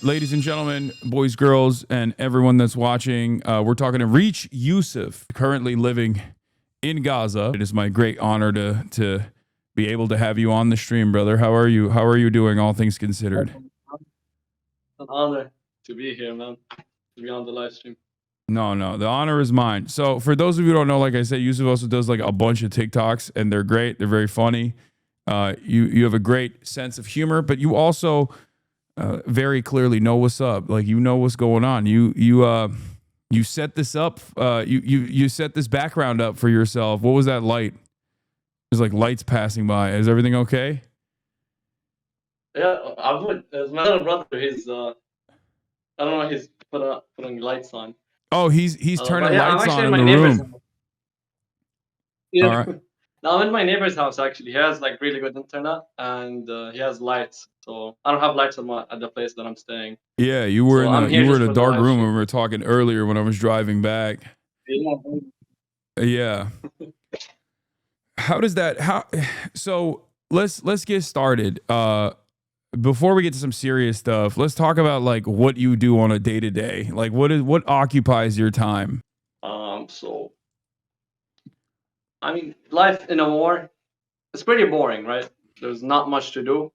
ladies and gentlemen, boys, girls, and everyone that's watching, we're talking to Reach Yusuf, currently living in Gaza. It is my great honor to be able to have you on the stream, brother. How are you? How are you doing, all things considered? An honor to be here, man. To be on the live stream. No, the honor is mine. So for those of you who don't know, like I said, Yusuf also does like a bunch of TikToks, and they're great. They're very funny. You have a great sense of humor, but you also very clearly know what's up. Like, you know what's going on. You set this up. You set this background up for yourself. What was that light? There's like lights passing by. Is everything okay? Yeah, Abed, as my little brother, he's I don't know, he's putting lights on. Oh, he's turning lights on in the room. Yeah. All right. Now I'm in my neighbor's house, actually. He has like really good internet, and he has lights. So I don't have lights at the place that I'm staying. Yeah, you were in a dark room when we were talking earlier when I was driving back. Yeah. So let's get started. Before we get to some serious stuff, let's talk about like what you do on a day-to-day. Like what occupies your time? So I mean, life in a war, it's pretty boring, right? There's not much to do.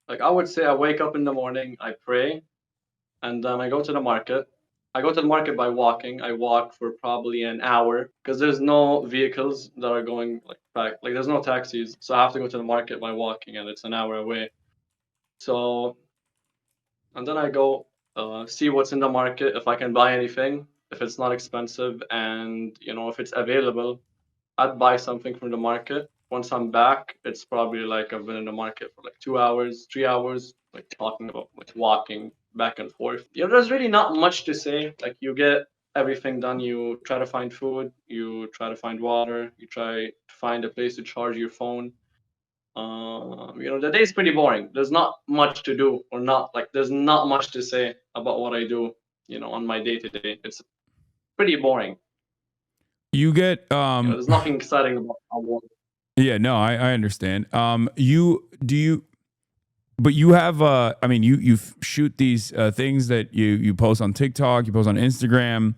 Like, I would say I wake up in the morning, I pray, and then I go to the market. I go to the market by walking. I walk for probably an hour because there's no vehicles that are going like back. Like, there's no taxis, so I have to go to the market by walking, and it's an hour away. So, and then I go see what's in the market, if I can buy anything, if it's not expensive, and if it's available, I'd buy something from the market. Once I'm back, it's probably like I've been in the market for like 2 hours, 3 hours, like talking about like walking back and forth. There's really not much to say. Like, you get everything done. You try to find food, you try to find water, you try to find a place to charge your phone. The day is pretty boring. There's not much to do, there's not much to say about what I do, on my day to day. It's pretty boring. You get there's nothing exciting about our work. Yeah, no, I understand. You have you shoot these things that you post on TikTok, you post on Instagram,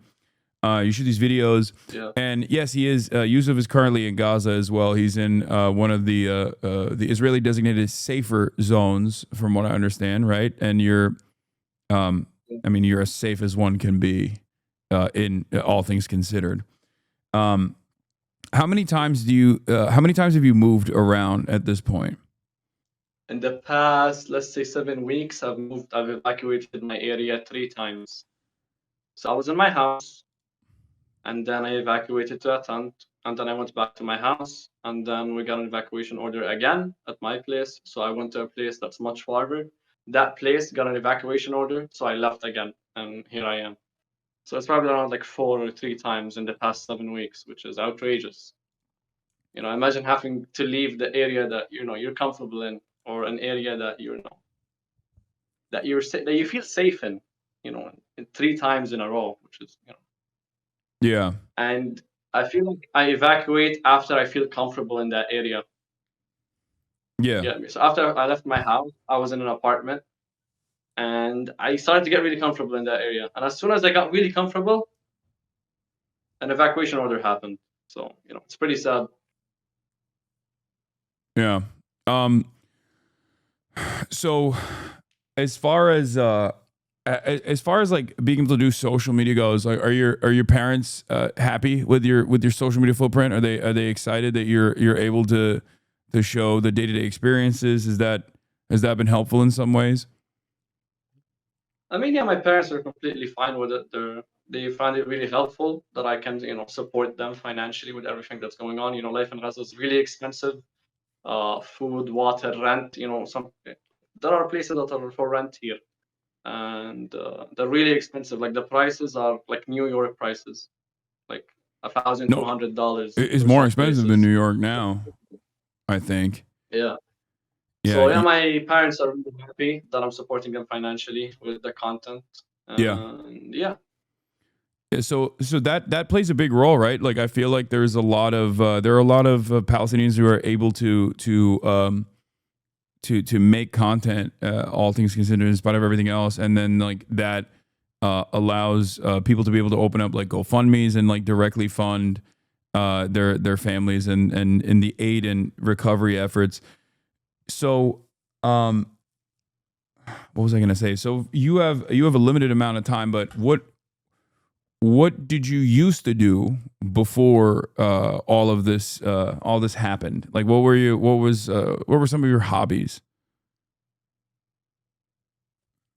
you shoot these videos. Yeah. And yes, he is Yusuf is currently in Gaza as well. He's in one of the Israeli designated safer zones, from what I understand, right? And you're you're as safe as one can be in all things considered. How many times have you moved around at this point? In the past, let's say 7 weeks, I've evacuated my area 3 times. So I was in my house, and then I evacuated to a tent, and then I went back to my house, and then we got an evacuation order again at my place. So I went to a place that's much farther. That place got an evacuation order, so I left again, and here I am. So it's probably around like 4 or 3 times in the past 7 weeks, which is outrageous. Imagine having to leave the area that you're comfortable in, or an area that that you feel safe in, 3 times in a row, which is Yeah. And I feel like I evacuate after I feel comfortable in that area. Yeah. So after I left my house, I was in an apartment, and I started to get really comfortable in that area. And as soon as I got really comfortable, an evacuation order happened. So it's pretty sad. Yeah. So as far as like being able to do social media goes, like, are your parents happy with your social media footprint? Are they excited that you're able to show the day-to-day experiences? Has that been helpful in some ways? I mean, yeah, my parents are completely fine with it. They find it really helpful that I can, support them financially with everything that's going on. Life in Gaza is really expensive. Food, water, rent. There are places that are for rent here, and they're really expensive. Like, the prices are like New York prices, like $1,200. It's more expensive than New York now, I think. Yeah. So yeah, my parents are really happy that I'm supporting them financially with the content. Yeah. So that plays a big role, right? Like, I feel like there are a lot of Palestinians who are able to to make content, all things considered, in spite of everything else, and then like that allows people to be able to open up like GoFundMe's and like directly fund their families and in the aid and recovery efforts. So what was I going to say? So you have a limited amount of time, but what did you used to do before all this happened? Like what were some of your hobbies?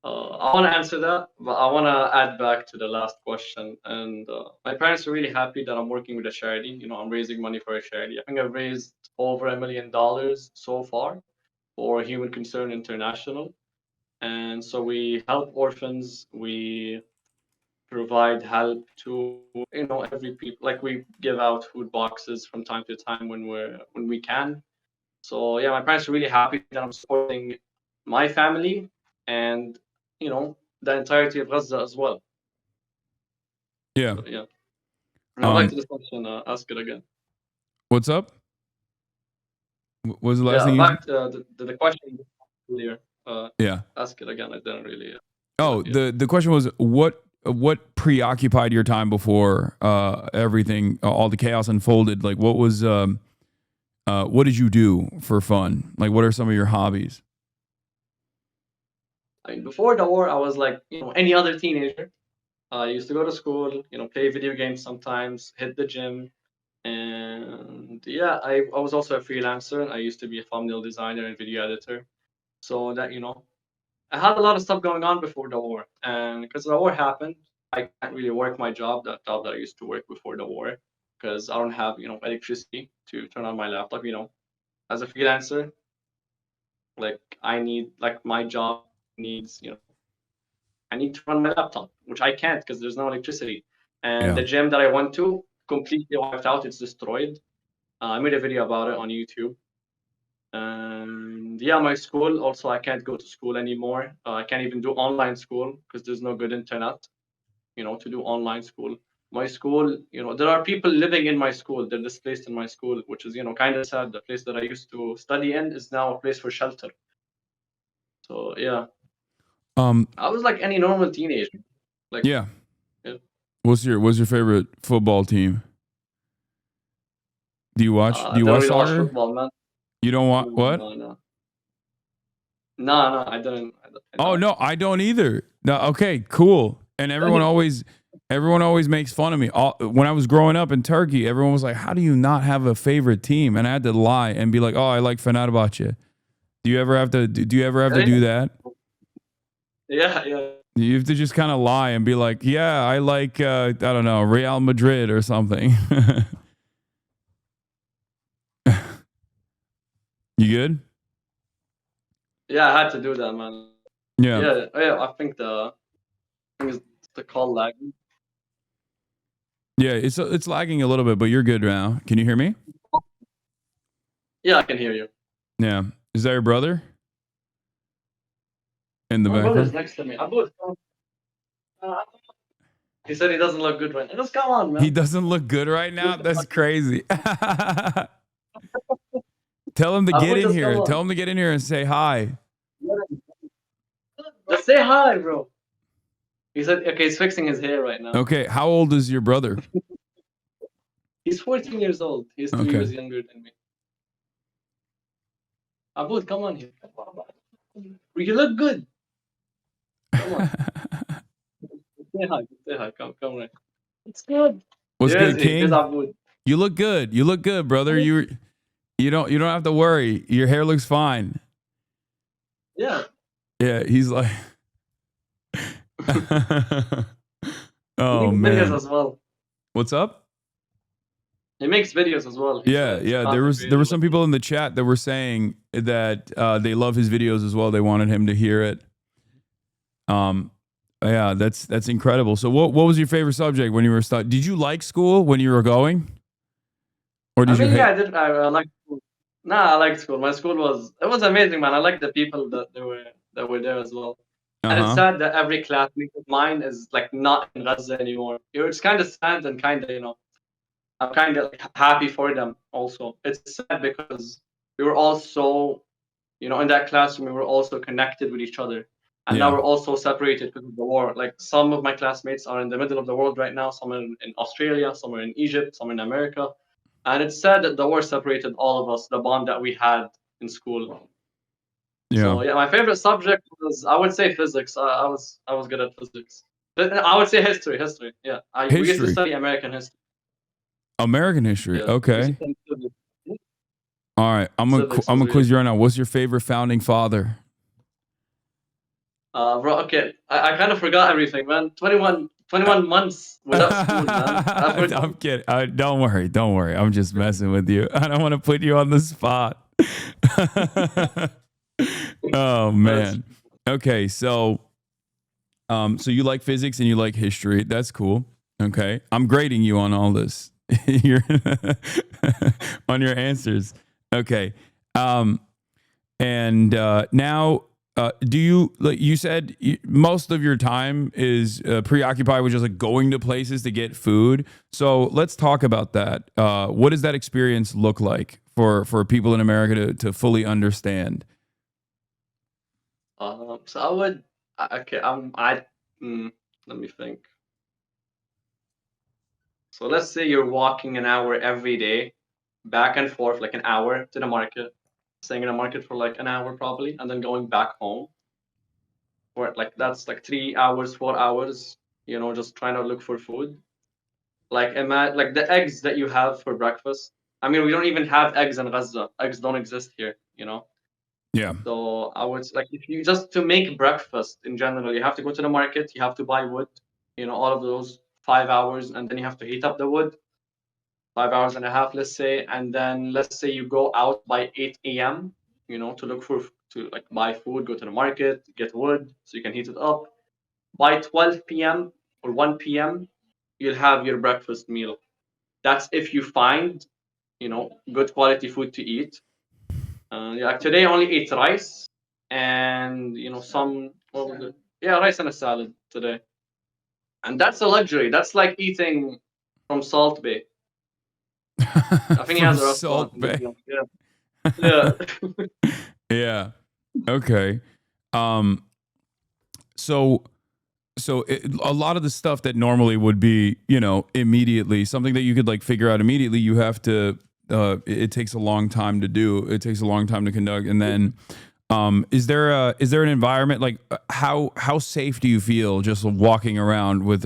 I want to answer that, but I want to add back to the last question. And my parents are really happy that I'm working with a charity. You know, I'm raising money for a charity. I think I've raised over $1 million so far for Human Concern International. And so we help orphans. We provide help to, you know, every people. Like we give out food boxes from time to time when we can. So yeah, my parents are really happy that I'm supporting my family and, you know, the entirety of Gaza as well. Yeah. So, yeah. And I'd like to this question, ask it again. What's up? What was the last thing? Back to the question earlier. Yeah. Ask it again. I didn't really. The question was what preoccupied your time before everything, all the chaos unfolded? Like what did you do for fun? Like what are some of your hobbies? I mean, before the war, I was like, you know, any other teenager. I used to go to school, you know, play video games sometimes, hit the gym, and yeah, I was also a freelancer. I used to be a thumbnail designer and video editor, so that, you know, I had a lot of stuff going on before the war, and because the war happened, I can't really work my job, that job that I used to work before the war, because I don't have, you know, electricity to turn on my laptop. You know, as a freelancer, like I need, like my job needs, you know, I need to run my laptop, which I can't because there's no electricity. And the gym that I went to completely wiped out. It's destroyed. I made a video about it on YouTube. And yeah, my school also, I can't go to school anymore. I can't even do online school because there's no good internet, you know, to do online school. My school, you know, there are people living in my school. They're displaced in my school, which is, you know, kind of sad. The place that I used to study in is now a place for shelter. So yeah. I was like any normal teenager. Like yeah. What's your favorite football team? Do you watch really soccer? watch football, man. You don't want what? No, I don't. Oh no, I don't either. No, okay, cool. And everyone always makes fun of me. When I was growing up in Turkey, everyone was like, "How do you not have a favorite team?" And I had to lie and be like, "Oh, I like Fenerbahce." Do you ever have to do that? Yeah. You have to just kind of lie and be like, "Yeah, I like I don't know, Real Madrid or something." You good? Yeah, I had to do that, man. Yeah. I think the call lagging. Yeah, it's lagging a little bit, but you're good now. Can you hear me? Yeah, I can hear you. Yeah. Is that your brother? In the back. My brother's next to me. He said he doesn't look good right now. Just come on, man. He doesn't look good right now? That's crazy. Tell him to get in here. Tell him to get in here and say hi. Just say hi, bro. He said, okay, he's fixing his hair right now. Okay, how old is your brother? He's 14 years old. He's 3 years younger than me. Abed, come on here. You look good. Come on. Say hi. Come right. It's good. What's good, King? You look good. You look good, brother. You don't have to worry. Your hair looks fine. Yeah. Yeah, he's like oh man. Videos as well. What's up? He makes videos as well. Yeah. There were some people in the chat that were saying that they love his videos as well. They wanted him to hear it. Yeah, that's incredible. So what was your favorite subject when you were studying? Did you like school when you were going? Or did you hate? Yeah, I did. I liked school. I liked school. My school was amazing, man. I liked the people that were there as well. And it's sad that every classmate of mine is like not in Gaza anymore. It's kind of sad and kind of, you know, I'm kind of happy for them also. It's sad because we were all so in that classroom, we were also connected with each other. And now we're also separated because of the war. Like some of my classmates are in the middle of the world right now. Some are in Australia, some are in Egypt, some are in America. And it's sad that the war separated all of us, the bond that we had in school. Yeah. So yeah, my favorite subject was, I would say, physics. I was good at physics. But I would say history. Yeah, we used to History. study American history. American history. Yeah. Okay. All right. I'm gonna quiz you right now. What's your favorite founding father? Bro, okay. I kind of forgot everything, man. 21 months without school, man. I'm kidding. Don't worry. I'm just messing with you. I don't want to put you on the spot. Oh man. Okay, so you like physics and you like history. That's cool. Okay. I'm grading you on all this. You're on your answers. Okay. And now do you, like you said, most of your time is preoccupied with just like going to places to get food. So let's talk about that. What does that experience look like for people in America to fully understand? So I would, okay, let me think. So let's say you're walking an hour every day, back and forth, like an hour to the market, staying in the market for like an hour probably, and then going back home. For like that's like 3 hours, 4 hours, just trying to look for food. Like like the eggs that you have for breakfast. I mean, we don't even have eggs in Gaza. Eggs don't exist here. Yeah. So I would like, if you just to make breakfast in general, you have to go to the market, you have to buy wood, all of those 5 hours, and then you have to heat up the wood, 5 hours and a half, let's say, and then let's say you go out by 8 a.m. To look to like buy food, go to the market, get wood so you can heat it up. By 12 p.m. or 1 p.m. you'll have your breakfast meal. That's if you find, good quality food to eat. Yeah, today I only ate rice and some, what was it? Yeah, rice and a salad today. And that's a luxury. That's like eating from Salt Bay. I think he has a restaurant. Salt Bay. Yeah. Yeah. Okay. So a lot of the stuff that normally would be, immediately something that you could like figure out immediately, you have to, it takes a long time to do. It takes a long time to conduct. And then, is there an environment, like how safe do you feel just walking around with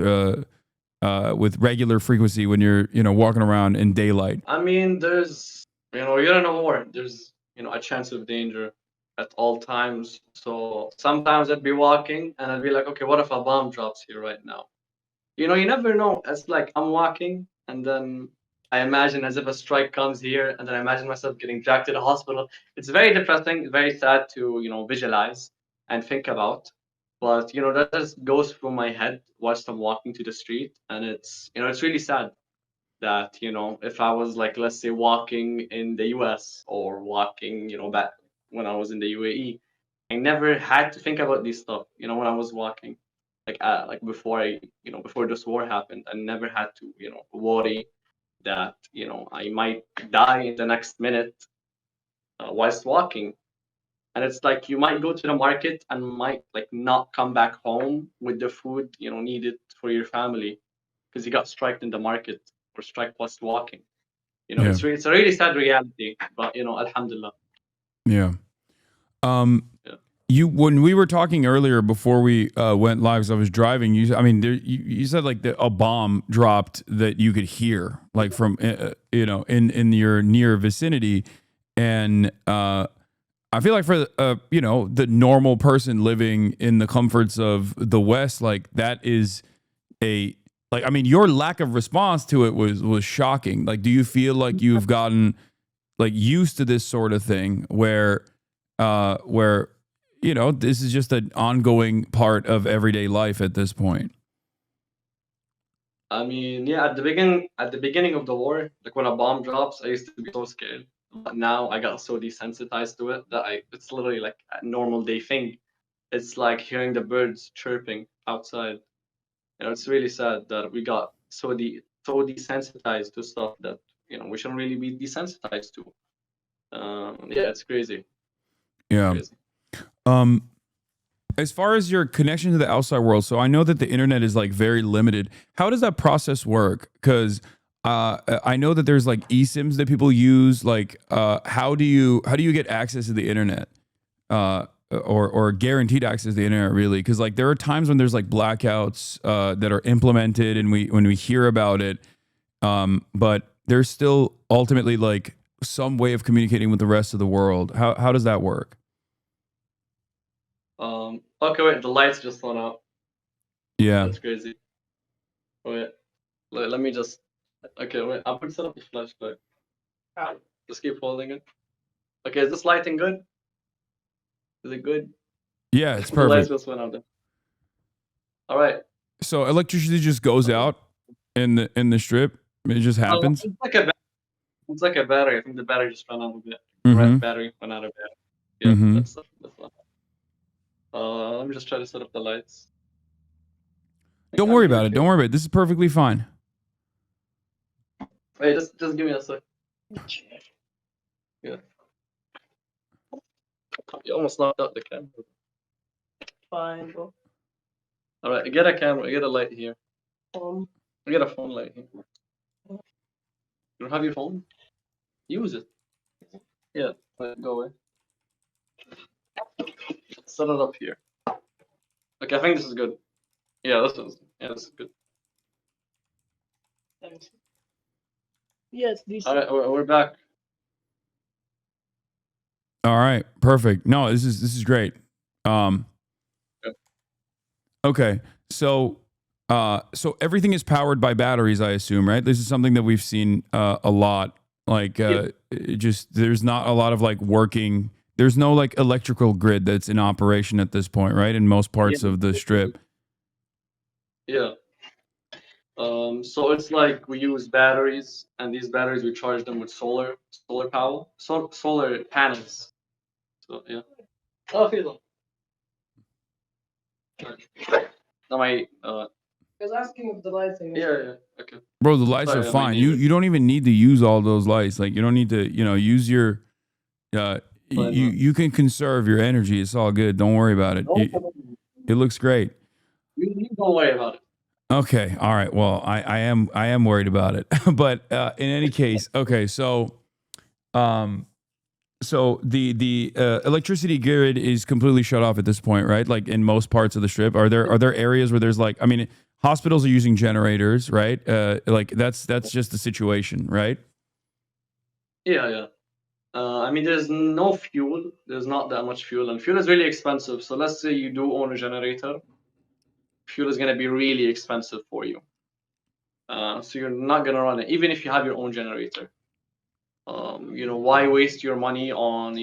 regular frequency when you're, walking around in daylight? I mean, there's, you're in a war. There's, a chance of danger at all times. So sometimes I'd be walking and I'd be like, okay, what if a bomb drops here right now? You never know. It's like I'm walking and then I imagine as if a strike comes here, and then I imagine myself getting dragged to the hospital. It's very depressing, very sad to, visualize and think about. But, that just goes through my head whilst I'm walking to the street. And it's really sad that, if I was like, let's say, walking in the US or walking, back when I was in the UAE, I never had to think about these stuff, when I was walking. Like before before this war happened, I never had to, worry that, I might die in the next minute whilst walking. And it's like you might go to the market and might like not come back home with the food, needed for your family because you got striked in the market or striked whilst walking. It's a really sad reality, but alhamdulillah. Yeah. When we were talking earlier before we went live, because I was driving, you said like a bomb dropped that you could hear, like from in your near vicinity, and I feel like for the normal person living in the comforts of the West, like that is your lack of response to it was shocking. Like, do you feel like you've gotten like used to this sort of thing where this is just an ongoing part of everyday life at this point? I mean, yeah, at the beginning of the war, like when a bomb drops, I used to be so scared. But now I got so desensitized to it that it's literally like a normal day thing. It's like hearing the birds chirping outside. It's really sad that we got so desensitized to stuff that we shouldn't really be desensitized to. Yeah, it's crazy. Yeah. Crazy. As far as your connection to the outside world, so I know that the internet is like very limited. How does that process work? Because I know that there's like eSIMs that people use. Like, how do you get access to the internet, or guaranteed access to the internet? Really, because like there are times when there's like blackouts that are implemented, and when we hear about it, but there's still ultimately like some way of communicating with the rest of the world. How does that work? Okay, wait, the lights just went out. Yeah. That's crazy. Wait, let me just. Okay, wait, I'm gonna set up the flashlight. Just keep holding it. Okay, is this lighting good? Is it good? Yeah, it's The lights perfect. just went out there. All right. So electricity just goes out in the strip. It just happens. It's like a battery. I think the battery just ran out of it. Mhm. Red battery went out of it. Yeah, Mhm. that's one. Let me just try to set up the lights. Don't worry about it. Don't worry about it. This is perfectly fine. Wait, just give me a sec. Yeah. You almost knocked out the camera. Fine, bro. All right, get a camera. Get a light here. Get a phone light here. You don't have your phone? Use it. Yeah. Wait, go away. Set it up here. Okay, I think this is good. Yeah, this is good. Thanks. Yes, this. All right, we're back. All right, perfect. No, this is great. Okay, so everything is powered by batteries, I assume, right? This is something that we've seen a lot. Like, it just there's not a lot of like working. There's no like electrical grid that's in operation at this point, right? In most parts of the strip. Yeah. So it's like we use batteries, and these batteries we charge them with solar power, solar panels. So yeah. Oh, feel Now my I was asking if the lighting. Yeah. Okay. Bro, the lights are fine. You don't even need to use all those lights. Like you don't need to, use your you can conserve your energy. It's all good. Don't worry about it. It looks great. You don't worry about it. Okay. All right. Well, I am worried about it. But in any case, okay, so the electricity grid is completely shut off at this point, right? Like in most parts of the strip. Are there areas where there's like, I mean, hospitals are using generators, right? Like that's just the situation, right? Yeah. I mean, there's no fuel. There's not that much fuel, and fuel is really expensive. So let's say you do own a generator, fuel is gonna be really expensive for you. So you're not gonna run it, even if you have your own generator. Why waste your money on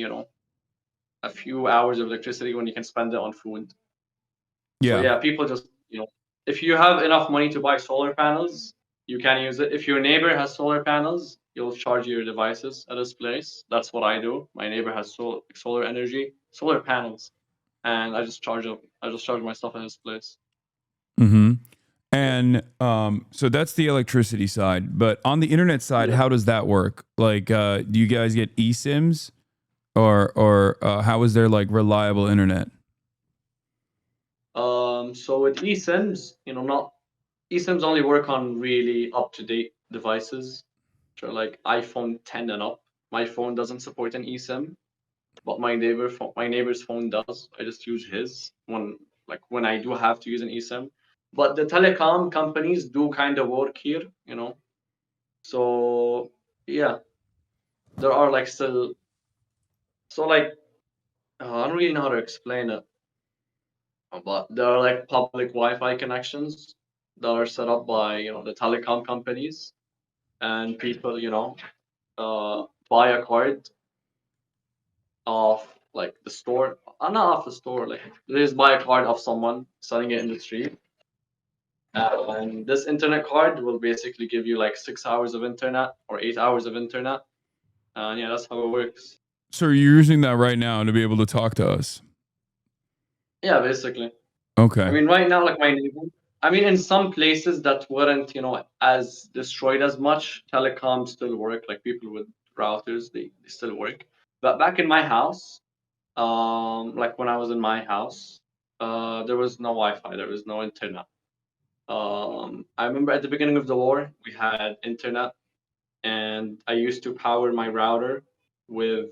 a few hours of electricity when you can spend it on food? Yeah. So yeah, people just if you have enough money to buy solar panels, you can use it. If your neighbor has solar panels, you'll charge your devices at his place. That's what I do. My neighbor has solar energy, solar panels, and I just charge my stuff at his place. Mm-hmm. And so that's the electricity side. But on the internet side, how does that work? Like, do you guys get eSIMs, or how is there like reliable internet? So with eSIMs, not eSIMs only work on really up-to-date devices, which are like iPhone 10 and up. My phone doesn't support an eSIM, but my neighbor's phone does. I just use his when I do have to use an eSIM. But the telecom companies do kind of work here, So yeah, there are like still. So like, I don't really know how to explain it, but there are like public Wi-Fi connections that are set up by the telecom companies, and people buy a card off like the store, not off the store, like they just buy a card off someone selling it in the street, and this internet card will basically give you like 6 hours of internet or 8 hours of internet, and yeah, that's how it works. So you're using that right now to be able to talk to us? Yeah, basically. Okay. I mean, right now, like my neighbor. I mean, in some places that weren't, as destroyed as much, telecoms still work. Like people with routers, they still work. But back in my house, Like when I was in my house, there was no Wi-Fi, there was no internet. I remember at the beginning of the war, we had internet, and I used to power my router with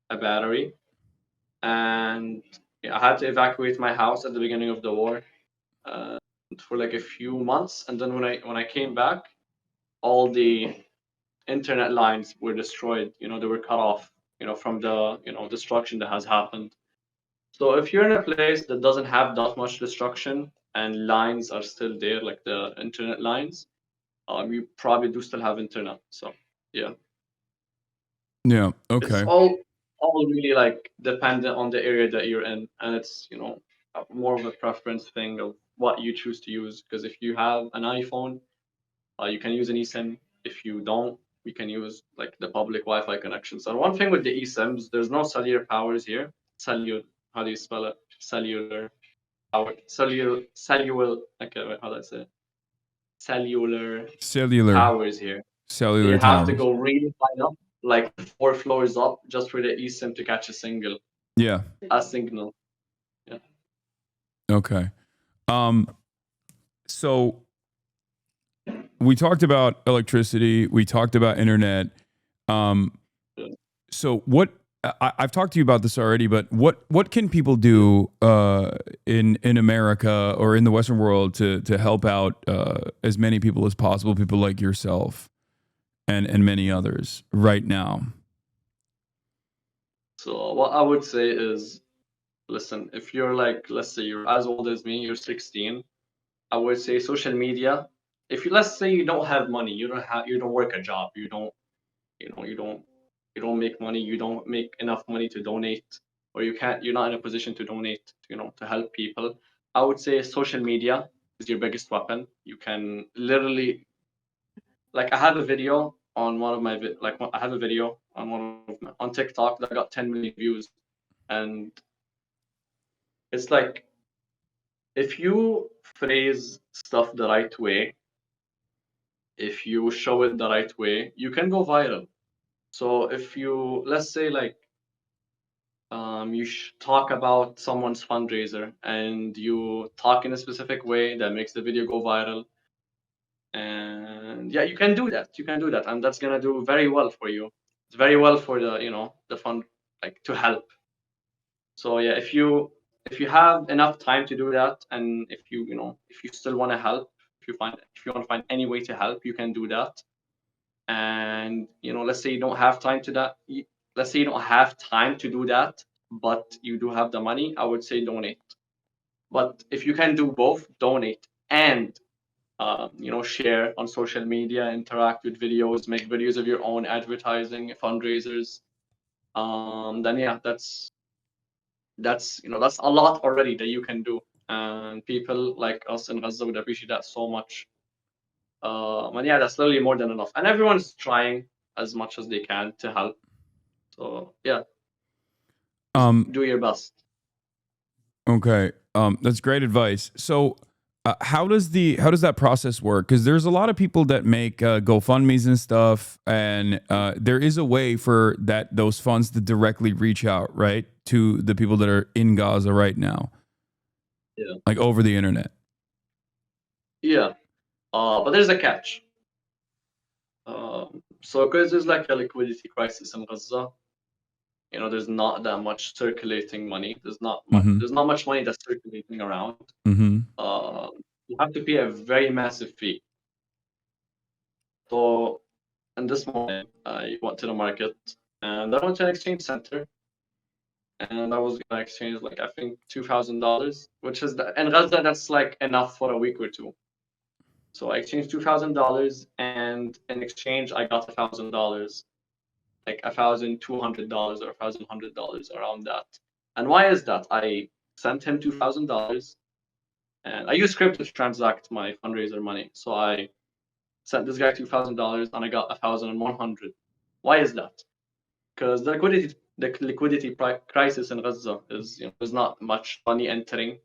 a battery. And I had to evacuate my house at the beginning of the war for like a few months. And then when I came back, all the internet lines were destroyed. They were cut off. From the destruction that has happened. So if you're in a place that doesn't have that much destruction and lines are still there, like the internet lines, you probably do still have internet. So yeah. Yeah. It's Okay. all really like dependent on the area that you're in, and it's more of a preference thing of what you choose to use. Because if you have an iPhone, you can use an eSIM. If you don't, we can use like the public Wi-Fi connections. And one thing with the eSIMs, there's no cellular powers here. Cellular, how do you spell it? Cellular power, cellular. Okay, wait, how do I say it? Cellular Cellular towers here. You cellular have to towers. go really high up, like 4 floors up, just for the eSIM to catch a signal. Yeah. A signal. Yeah. Okay. So we talked about electricity. We talked about internet. So what I've talked to you about this already, but what can people do in America or in the Western world to help out as many people as possible, people like yourself and many others right now? So what I would say is, listen, if you're like, let's say you're as old as me, you're 16, I would say social media. If you let's say you don't have money, you don't work a job, you don't make money, you don't make enough money to donate, or you're not in a position to donate, to help people. I would say social media is your biggest weapon. You can literally, like, I have a video on one of my I have a video on on TikTok that got 10 million views, and it's like, if you phrase stuff the right way, if you show it the right way, you can go viral. So if you, let's say, like, you talk about someone's fundraiser and you talk in a specific way that makes the video go viral, and yeah, you can do that. You can do that, and that's gonna do very well for you. It's very well for the fund, like, to help. So yeah, if you have enough time to do that, and if you still want to help, if you want to find any way to help, you can do that. And let's say you don't have time to that. Let's say you don't have time to do that, but you do have the money. I would say donate. But if you can do both, donate and share on social media, interact with videos, make videos of your own, advertising, fundraisers. Then yeah, that's a lot already that you can do, and people like us in Gaza would appreciate that so much. And yeah, that's literally more than enough, and everyone's trying as much as they can to help. So yeah, do your best. Okay, that's great advice. So, how does that process work? Because there's a lot of people that make GoFundmes and stuff, and there is a way for those funds to directly reach out, right, to the people that are in Gaza right now, Yeah. like over the internet. Yeah. But there's a catch. So because there's like a liquidity crisis in Gaza, there's not that much circulating money. There's not much money that's circulating around. You have to pay a very massive fee. So in this morning, I went to the market and I went to an exchange center, and I was gonna exchange, like, I think $2,000, which is in Gaza that's like enough for a week or two. So I exchanged $2,000, and in exchange I got $1,000, like $1,200 or $1,100, around that. And why is that? I sent him $2,000, and I use crypto to transact my fundraiser money. So I sent this guy $2,000 and I got 1,100. Why is that? Because the liquidity crisis in Gaza is, there's not much money entering.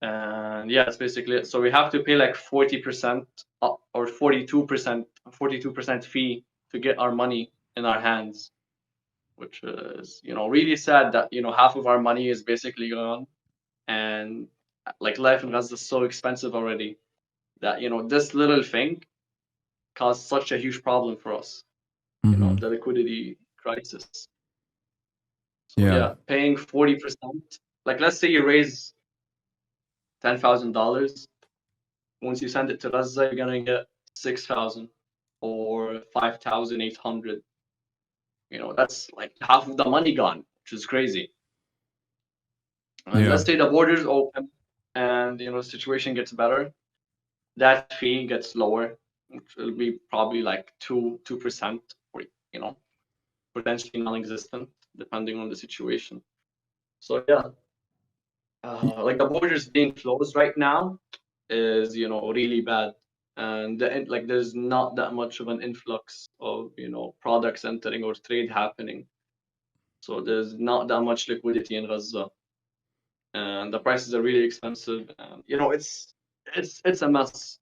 And yeah, that's basically it. So we have to pay like 40% or 42% fee to get our money in our hands. which is, you know, really sad that, you know, half of our money is basically gone. And like life in Gaza is so expensive already that, you know, this little thing caused such a huge problem for us, you know, the liquidity crisis. So yeah, paying 40%, like let's say you raise $10,000, once you send it to Gaza, you're gonna get 6,000 or 5,800. You know, that's like half of the money gone, which is crazy. And let's say the borders open and, you know, the situation gets better, that fee gets lower, which will be probably like 2%, or, you know, potentially non-existent, depending on the situation. So yeah, like the borders being closed right now is, you know, really bad. And like there's not that much of an influx of, you know, products entering or trade happening. So there's not that much liquidity in Gaza. And the prices are really expensive. And, you know, it's a mess.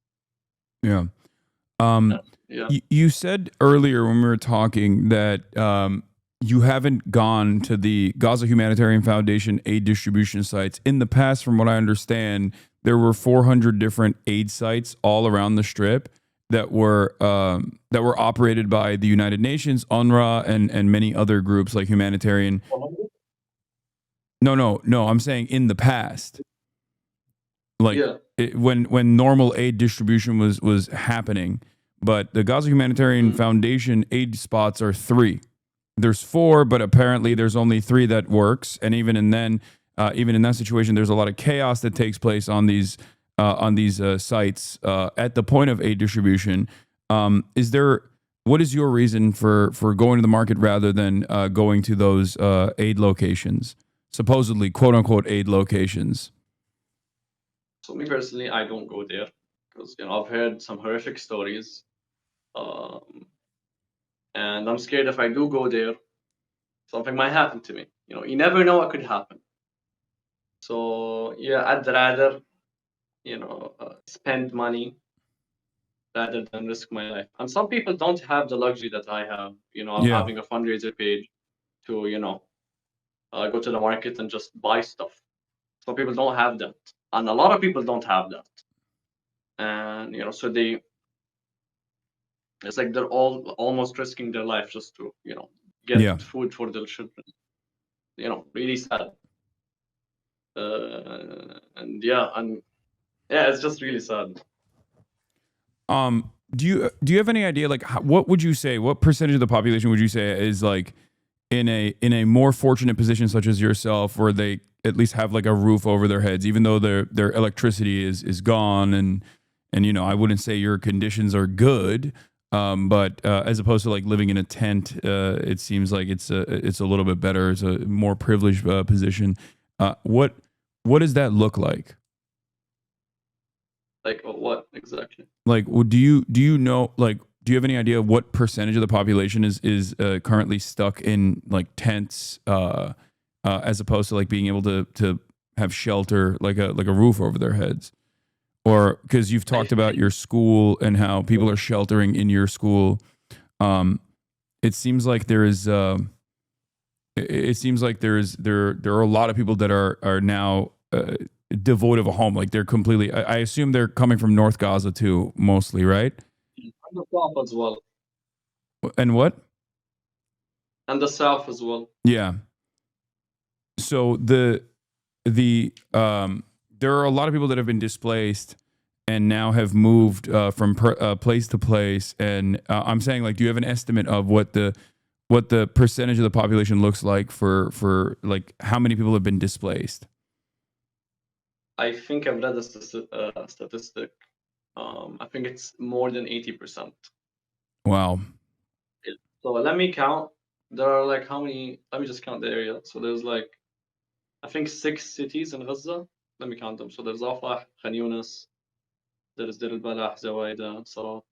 Yeah. Yeah. You said earlier when we were talking that you haven't gone to the Gaza Humanitarian Foundation aid distribution sites. In the past, from what I understand, there were 400 different aid sites all around the Strip that were operated by the United Nations, UNRWA, and many other groups like humanitarian. No. I'm saying in the past, like when normal aid distribution was happening. But the Gaza Humanitarian Foundation aid spots are 3. There's 4, but apparently there's only 3 that works. And even in that situation, there's a lot of chaos that takes place on these sites at the point of aid distribution. What is your reason for going to the market rather than going to those aid locations, supposedly quote unquote aid locations? So me personally, I don't go there because, you know, I've heard some horrific stories. And I'm scared if I do go there, something might happen to me. You know, you never know what could happen. So yeah, I'd rather, you know, spend money rather than risk my life. And some people don't have the luxury that I have, you know, of having a fundraiser page to, you know, go to the market and just buy stuff. Some people don't have that. And a lot of people don't have that. And, you know, so it's like they're all almost risking their life just to, you know, get food for their children. You know, really sad. And it's just really sad. Do you have any idea, like, what would you say, what percentage of the population would you say is like in a more fortunate position such as yourself, where they at least have like a roof over their heads, even though their electricity is gone, and you know, I wouldn't say your conditions are good, but as opposed to like living in a tent, it seems like it's a little bit better. It's a more privileged position. What does that look like? Like what exactly? Like, do you know, like, do you have any idea what percentage of the population is currently stuck in like tents, as opposed to like being able to have shelter, like a roof over their heads? Or because you've talked about your school and how people are sheltering in your school, it seems like there are a lot of people that are now devoid of a home. Like they're completely. I assume they're coming from North Gaza too, mostly, right? And the South as well. And what? And the South as well. Yeah. So there are a lot of people that have been displaced and now have moved from place to place. And I'm saying, like, do you have an estimate of what the percentage of the population looks like for like how many people have been displaced? I think I've read a statistic. I think it's more than 80%. Wow. So let me count. There are like how many? Let me just count the area. So there's like, I think 6 cities in Gaza. Let me count them. So there's Rafah, Khan Yunis, there's Deir al-Balah, Zawaida, Sarat,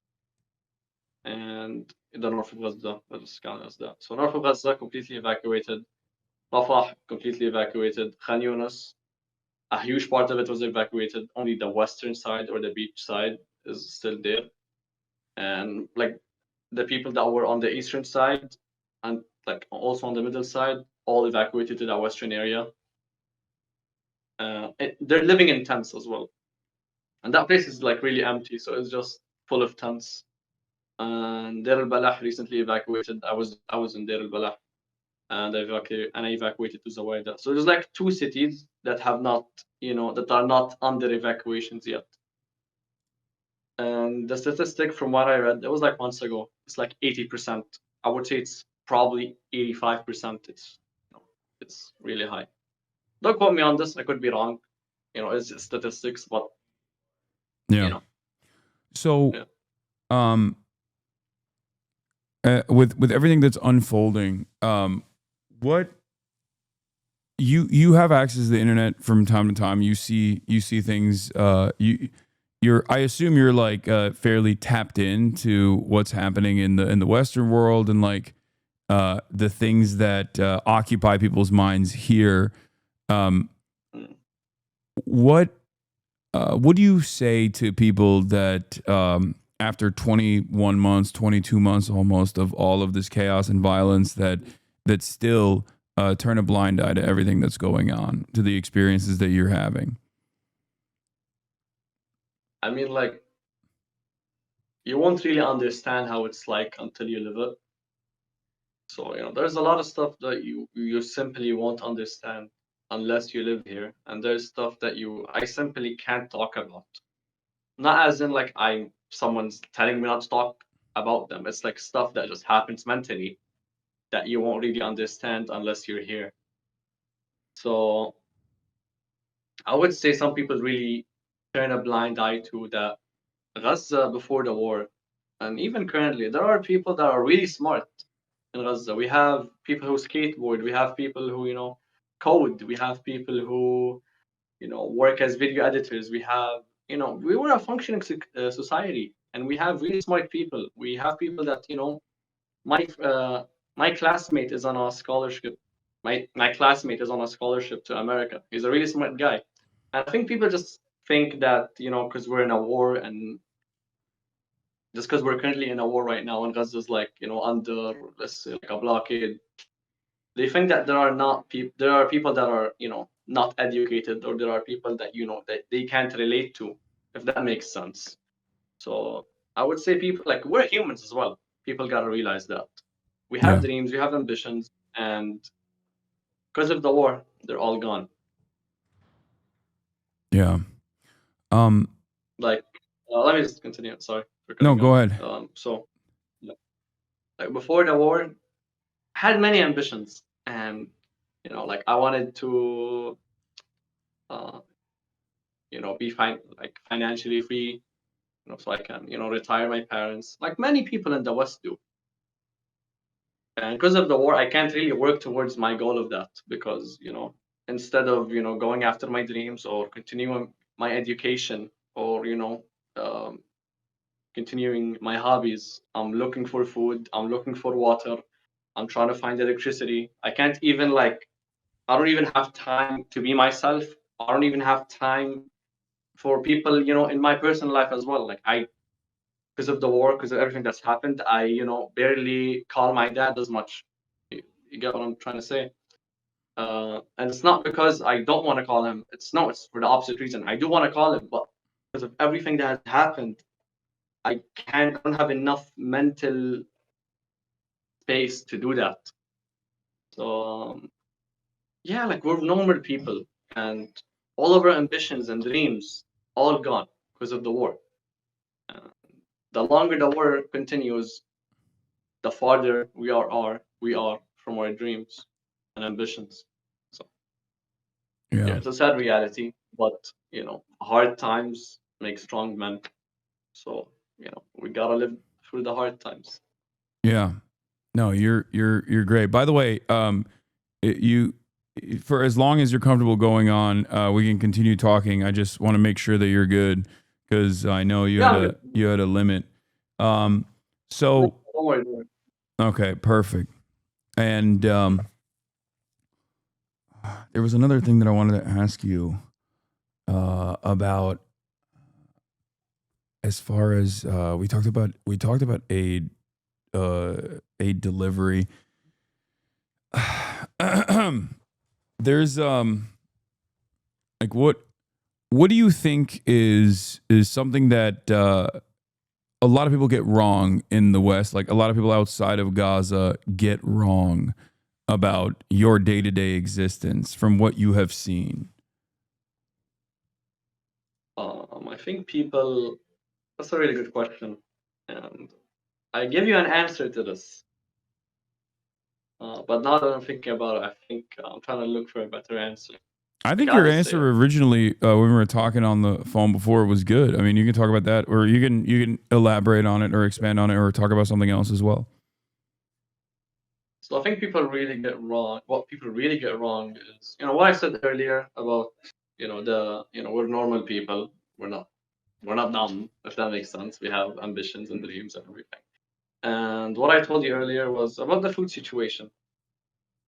and the north of Gaza. Let's count as that. So north of Gaza completely evacuated. Rafah completely evacuated. Khan Yunis, a huge part of it was evacuated. Only the western side or the beach side is still there. And like the people that were on the eastern side and like also on the middle side, all evacuated to the western area. They're living in tents as well, and that place is like really empty, so it's just full of tents. And Deir al-Balah recently evacuated. I was in Deir al-Balah, and I evacuated to Zawaida. So there's like 2 cities that have not, that are not under evacuations yet. And the statistic from what I read, it was like months ago, it's like 80%. I would say it's probably 85%. It's really high. Don't quote me on this. I could be wrong. It's just statistics, but Yeah. So, yeah. With everything that's unfolding, what you have access to the internet from time to time. You see things. I assume you're like fairly tapped into what's happening in the Western world and like the things that occupy people's minds here. What do you say to people that after 21 months, 22 months almost of all of this chaos and violence that still turn a blind eye to everything that's going on, to the experiences that you're having? I mean, like, you won't really understand how it's like until you live it. So, there's a lot of stuff that you simply won't understand unless you live here. And there's stuff that I simply can't talk about. Not as in like someone's telling me not to talk about them. It's like stuff that just happens mentally that you won't really understand unless you're here. So I would say some people really turn a blind eye to that. Gaza before the war, and even currently, there are people that are really smart in Gaza. We have people who skateboard. We have people who code. We have people who work as video editors. We have we were a functioning society, and we have really smart people. We have people that my classmate is on a scholarship. My classmate is on a scholarship to America. He's a really smart guy. And I think people just think that because we're in a war, and just because we're currently in a war right now and Gaza's like under, let's say, like a blockade, they think that there are people that are not educated, or there are people that that they can't relate to, if that makes sense. So I would say people, like, we're humans as well. People gotta realize that we have dreams, we have ambitions, and because of the war, they're all gone. Yeah. Like, let me just continue. Sorry. No, go ahead. So, like, before the war, I had many ambitions, and like, I wanted to be financially free, so I can retire my parents, like many people in the West do. And because of the war, I can't really work towards my goal of that, because instead of going after my dreams or continuing my education, or continuing my hobbies, I'm looking for food, I'm looking for water, I'm trying to find electricity. I can't even I don't even have time to be myself. I don't even have time for people in my personal life as well. Like, because of the war, because of everything that's happened, I barely call my dad as much. You get what I'm trying to say? And it's not because I don't want to call him. It's for the opposite reason. I do want to call him, but because of everything that has happened, I don't have enough mental space to do that. So yeah, like, we're normal people, and all of our ambitions and dreams all gone because of the war. The longer the war continues, the farther we are from our dreams and ambitions. So yeah, it's a sad reality, but hard times make strong men. So we gotta live through the hard times. Yeah. No, you're great. By the way, for as long as you're comfortable going on, we can continue talking. I just want to make sure that you're good, because I know you had a limit. So okay, perfect. And there was another thing that I wanted to ask you about, as far as we talked about aid delivery. there's like what do you think is something that a lot of people get wrong in the West, like a lot of people outside of Gaza get wrong about your day-to-day existence from what you have seen? I think people. That's a really good question, and I give you an answer to this. But now that I'm thinking about it, I think I'm trying to look for a better answer. I think your answer originally, when we were talking on the phone before, was good. I mean, you can talk about that, or you can elaborate on it, or expand on it, or talk about something else as well. So I think people really get wrong. What people really get wrong is, what I said earlier about, we're normal people. We're not dumb, if that makes sense. We have ambitions and dreams and everything. And what I told you earlier was about the food situation.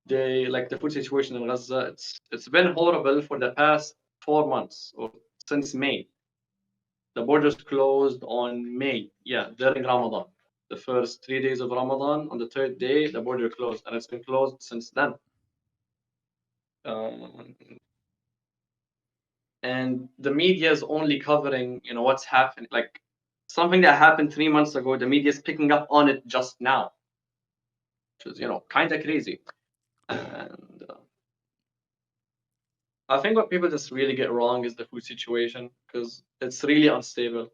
The food situation in Gaza, it's been horrible for the past 4 months, or since May. The borders closed on May, during Ramadan. The first 3 days of Ramadan, on the third day, the border closed, and it's been closed since then. And the media is only covering, what's happening. Like something that happened 3 months ago, the media is picking up on it just now, which is, kind of crazy. And I think what people just really get wrong is the food situation, because it's really unstable.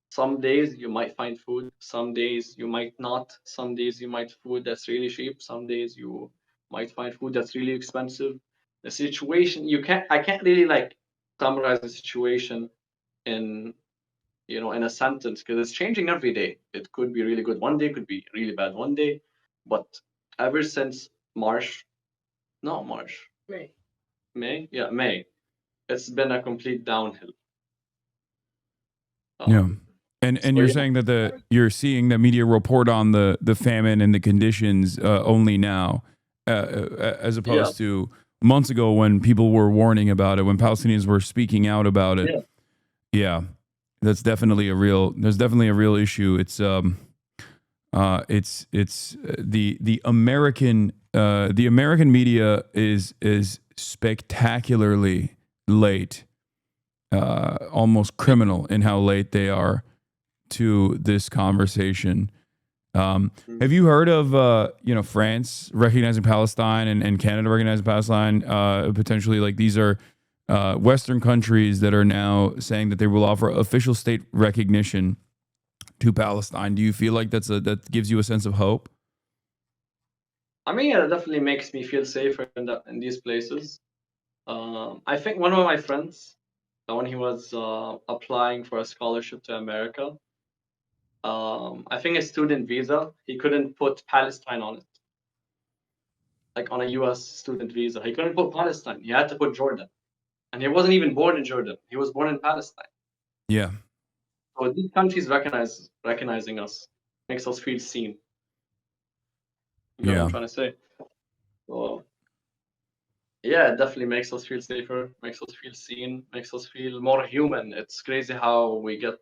Some days you might find food, some days you might not. Some days you might food that's really cheap. Some days you might find food that's really expensive. The situation I can't really summarize the situation in in a sentence, because it's changing every day. It could be really good one day, could be really bad one day, but ever since May, it's been a complete downhill. And you're saying that you're seeing the media report on the famine and the conditions only now, as opposed to months ago when people were warning about it, when Palestinians were speaking out about it. Yeah, that's definitely there's definitely a real issue. It's the American media is spectacularly late, almost criminal in how late they are to this conversation. Have you heard of France recognizing Palestine and Canada recognizing Palestine? Potentially, like, these are Western countries that are now saying that they will offer official state recognition to Palestine. Do you feel like that gives you a sense of hope? I mean, it definitely makes me feel safer in these places. I think one of my friends, when he was applying for a scholarship to America, I think a student visa, he couldn't put Palestine on it. Like on a US student visa, he couldn't put Palestine. He had to put Jordan. And he wasn't even born in Jordan. He was born in Palestine. Yeah. So these countries recognizing us makes us feel seen. You know what I'm trying to say? So, yeah, it definitely makes us feel safer, makes us feel seen, makes us feel more human. It's crazy how we get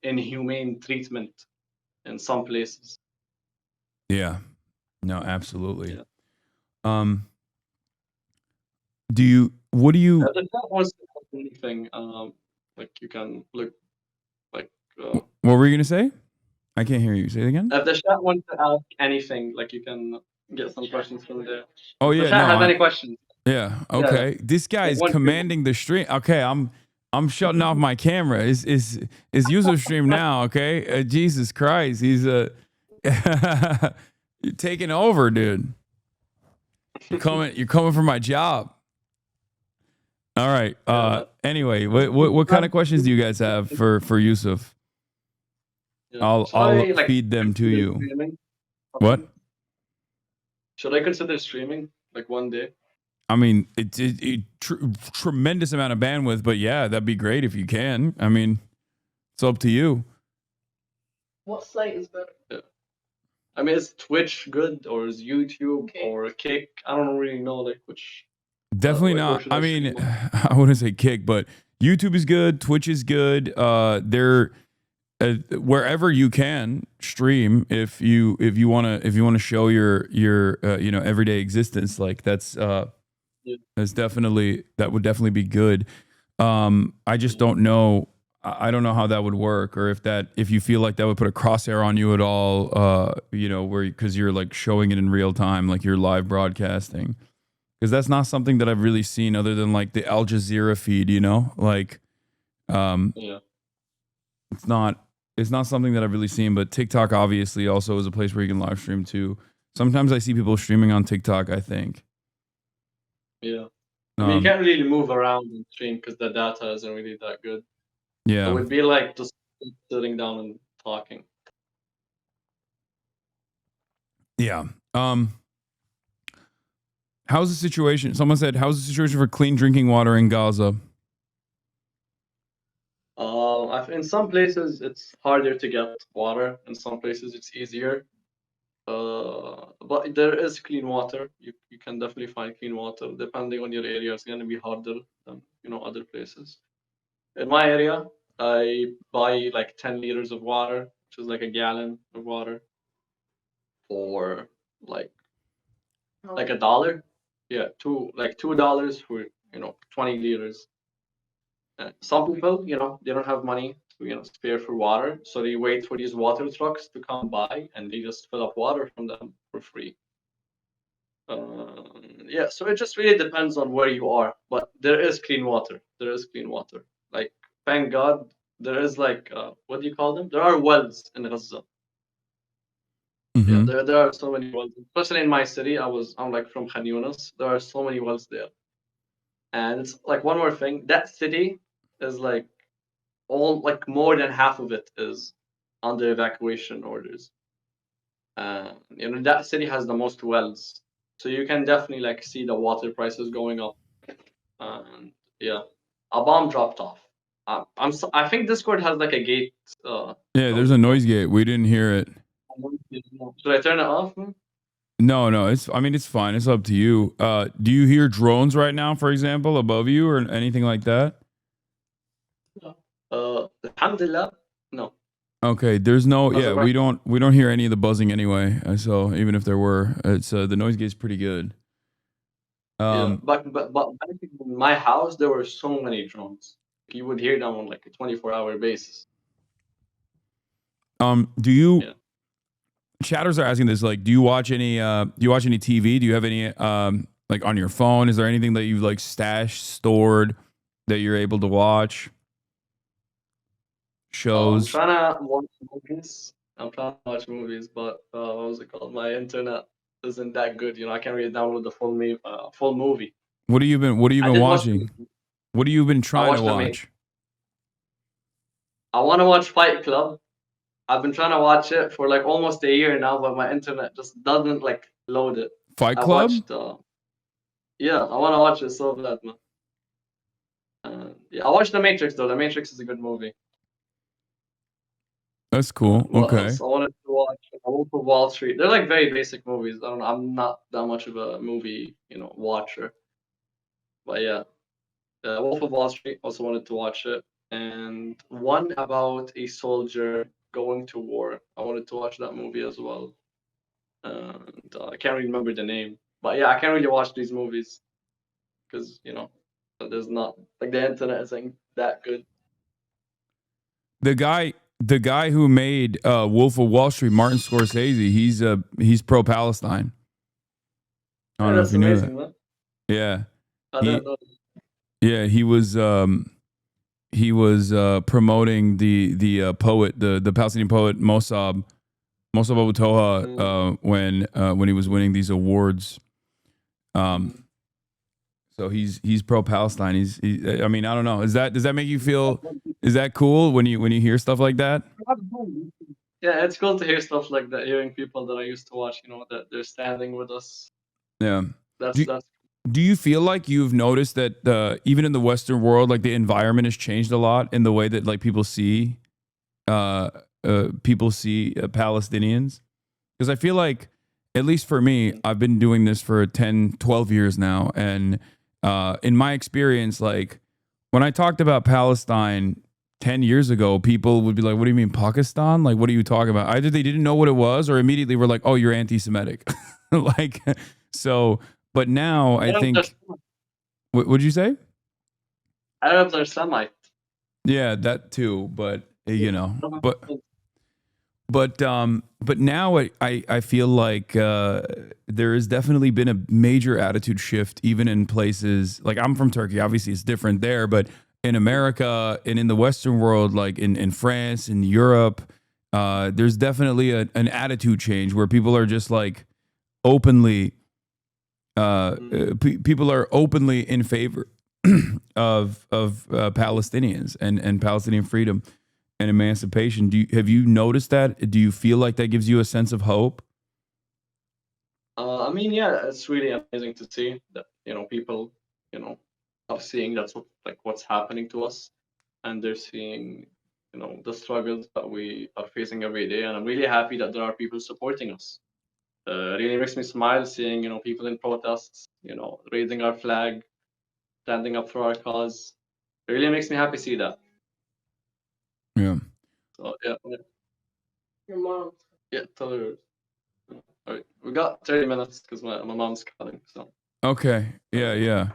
inhumane treatment in some places. Yeah. No, absolutely. Yeah. What do you If the chat wants to ask anything, you can look what were you gonna say? I can't hear you. Say it again. If the chat wants to ask anything, you can get some questions from there. Oh if yeah, the chat has any questions. Yeah. Okay. Yeah. This guy is commanding the stream. Okay, I'm shutting off my camera. Is Yusuf stream now? Okay. Jesus Christ, he's you're taking over, dude. You're coming for my job. All right. Anyway, what kind of questions do you guys have for Yusuf? I'll feed them to you. Streaming? What? Should I consider streaming one day? I mean, it's tremendous amount of bandwidth, but yeah, that'd be great if you can. I mean, it's up to you. What site is better? Yeah. I mean, is Twitch good, or is YouTube or Kick? I don't really know which. Definitely not. I mean, I wouldn't say Kick, but YouTube is good. Twitch is good. wherever you can stream, if you want to show your you know, everyday existence, like that's definitely, that would definitely be good. I just don't know. I don't know how that would work, or if you feel like that would put a crosshair on you at all, you know, because you're like showing it in real time, like you're live broadcasting. Because that's not something that I've really seen other than like the Al Jazeera feed, you know, like, it's not something that I've really seen. But TikTok obviously also is a place where you can live stream too. Sometimes I see people streaming on TikTok, I think. Yeah. I mean, you can't really move around and stream because the data isn't really that good. Yeah. It would be like just sitting down and talking. Yeah. How's the situation? Someone said, how's the situation for clean drinking water in Gaza? In some places it's harder to get water. In some places it's easier. But there is clean water. You can definitely find clean water. Depending on your area, it's going to be harder than, you know, other places. In my area, I buy like 10 liters of water, which is like a gallon of water, for like $1. Yeah, $2 for, you know, 20 liters. Some people, you know, they don't have money to, you know, spare for water, so they wait for these water trucks to come by and they just fill up water from them for free. Yeah, so it just really depends on where you are, but there is clean water. There is clean water. Like, thank God, there is like what do you call them? There are wells in Gaza. Mm-hmm. Yeah, there are so many wells, especially in my city. I'm like from Khan Yunis. There are so many wells there, and it's like one more thing. That city is like more than half of it is under evacuation orders. You know, that city has the most wells, so you can definitely like see the water prices going up. And yeah, a bomb dropped off. I think Discord has like a gate. Yeah, there's a noise gate. We didn't hear it. Should I turn it off? No, I mean, it's fine. It's up to you. Do you hear drones right now, for example, above you or anything like that? Alhamdulillah, no. Okay, there's no. Yeah, we don't hear any of the buzzing anyway. So even if there were, it's the noise gate's pretty good. Yeah, but in my house there were so many drones. You would hear them on like a 24-hour basis. Do you? Yeah. Chatters are asking this, like, do you watch any TV? Do you have any like on your phone? Is there anything that you've like stashed, stored that you're able to watch? Shows. I'm trying to watch movies, but what was it called? My internet isn't that good. You know, I can't really download the full movie. What have you been watching? What have you been trying to watch? I want to watch Fight Club. I've been trying to watch it for like almost a year now, but my internet just doesn't like load it. Fight Club? Yeah, I want to watch it so bad, man. Yeah, I watched The Matrix though. The Matrix is a good movie. That's cool. Okay. I wanted to watch Wolf of Wall Street. They're like very basic movies. I don't know. I'm not that much of a movie, you know, watcher. But yeah, Wolf of Wall Street. Also wanted to watch it, and one about a soldier going to war. I wanted to watch that movie as well. And I can't really remember the name. But yeah, I can't really watch these movies because, you know, there's not like the internet isn't that good. The guy who made Wolf of Wall Street, Martin Scorsese, he's pro-Palestine. I don't know if you knew that. Man. Yeah. Yeah, he was promoting the poet, the Palestinian poet Mossab Abu Toha when he was winning these awards. So he's pro-Palestine. I mean, I don't know. Does that make you feel? Is that cool when you hear stuff like that? Yeah, it's cool to hear stuff like that. Hearing people that I used to watch, you know, that they're standing with us. Yeah. Do you feel like you've noticed that even in the Western world, like the environment has changed a lot in the way that like people see Palestinians? Because I feel like, at least for me, I've been doing this for 10, 12 years now. And in my experience, like when I talked about Palestine 10 years ago, people would be like, what do you mean Pakistan? Like, what are you talking about? Either they didn't know what it was or immediately were like, oh, you're anti-Semitic. Like, so, but now I think, what would you say? Arabs are Semite. Yeah, that too. But, you know, but now I feel like there has definitely been a major attitude shift, even in places like I'm from Turkey. Obviously, it's different there, but in America and in the Western world, like in France, in Europe, there's definitely an attitude change where people are just like openly, people are openly in favor of Palestinians and Palestinian freedom and emancipation. Have you noticed that? Do you feel like that gives you a sense of hope? I mean, yeah, it's really amazing to see that, people, are seeing what's happening to us, and they're seeing, the struggles that we are facing every day. And I'm really happy that there are people supporting us. It really makes me smile seeing, people in protests, raising our flag, standing up for our cause. It really makes me happy to see that. Yeah. So yeah. Your mom. Yeah, tell her. All right, we got 30 minutes because my mom's calling. So. Okay. Yeah. Yeah.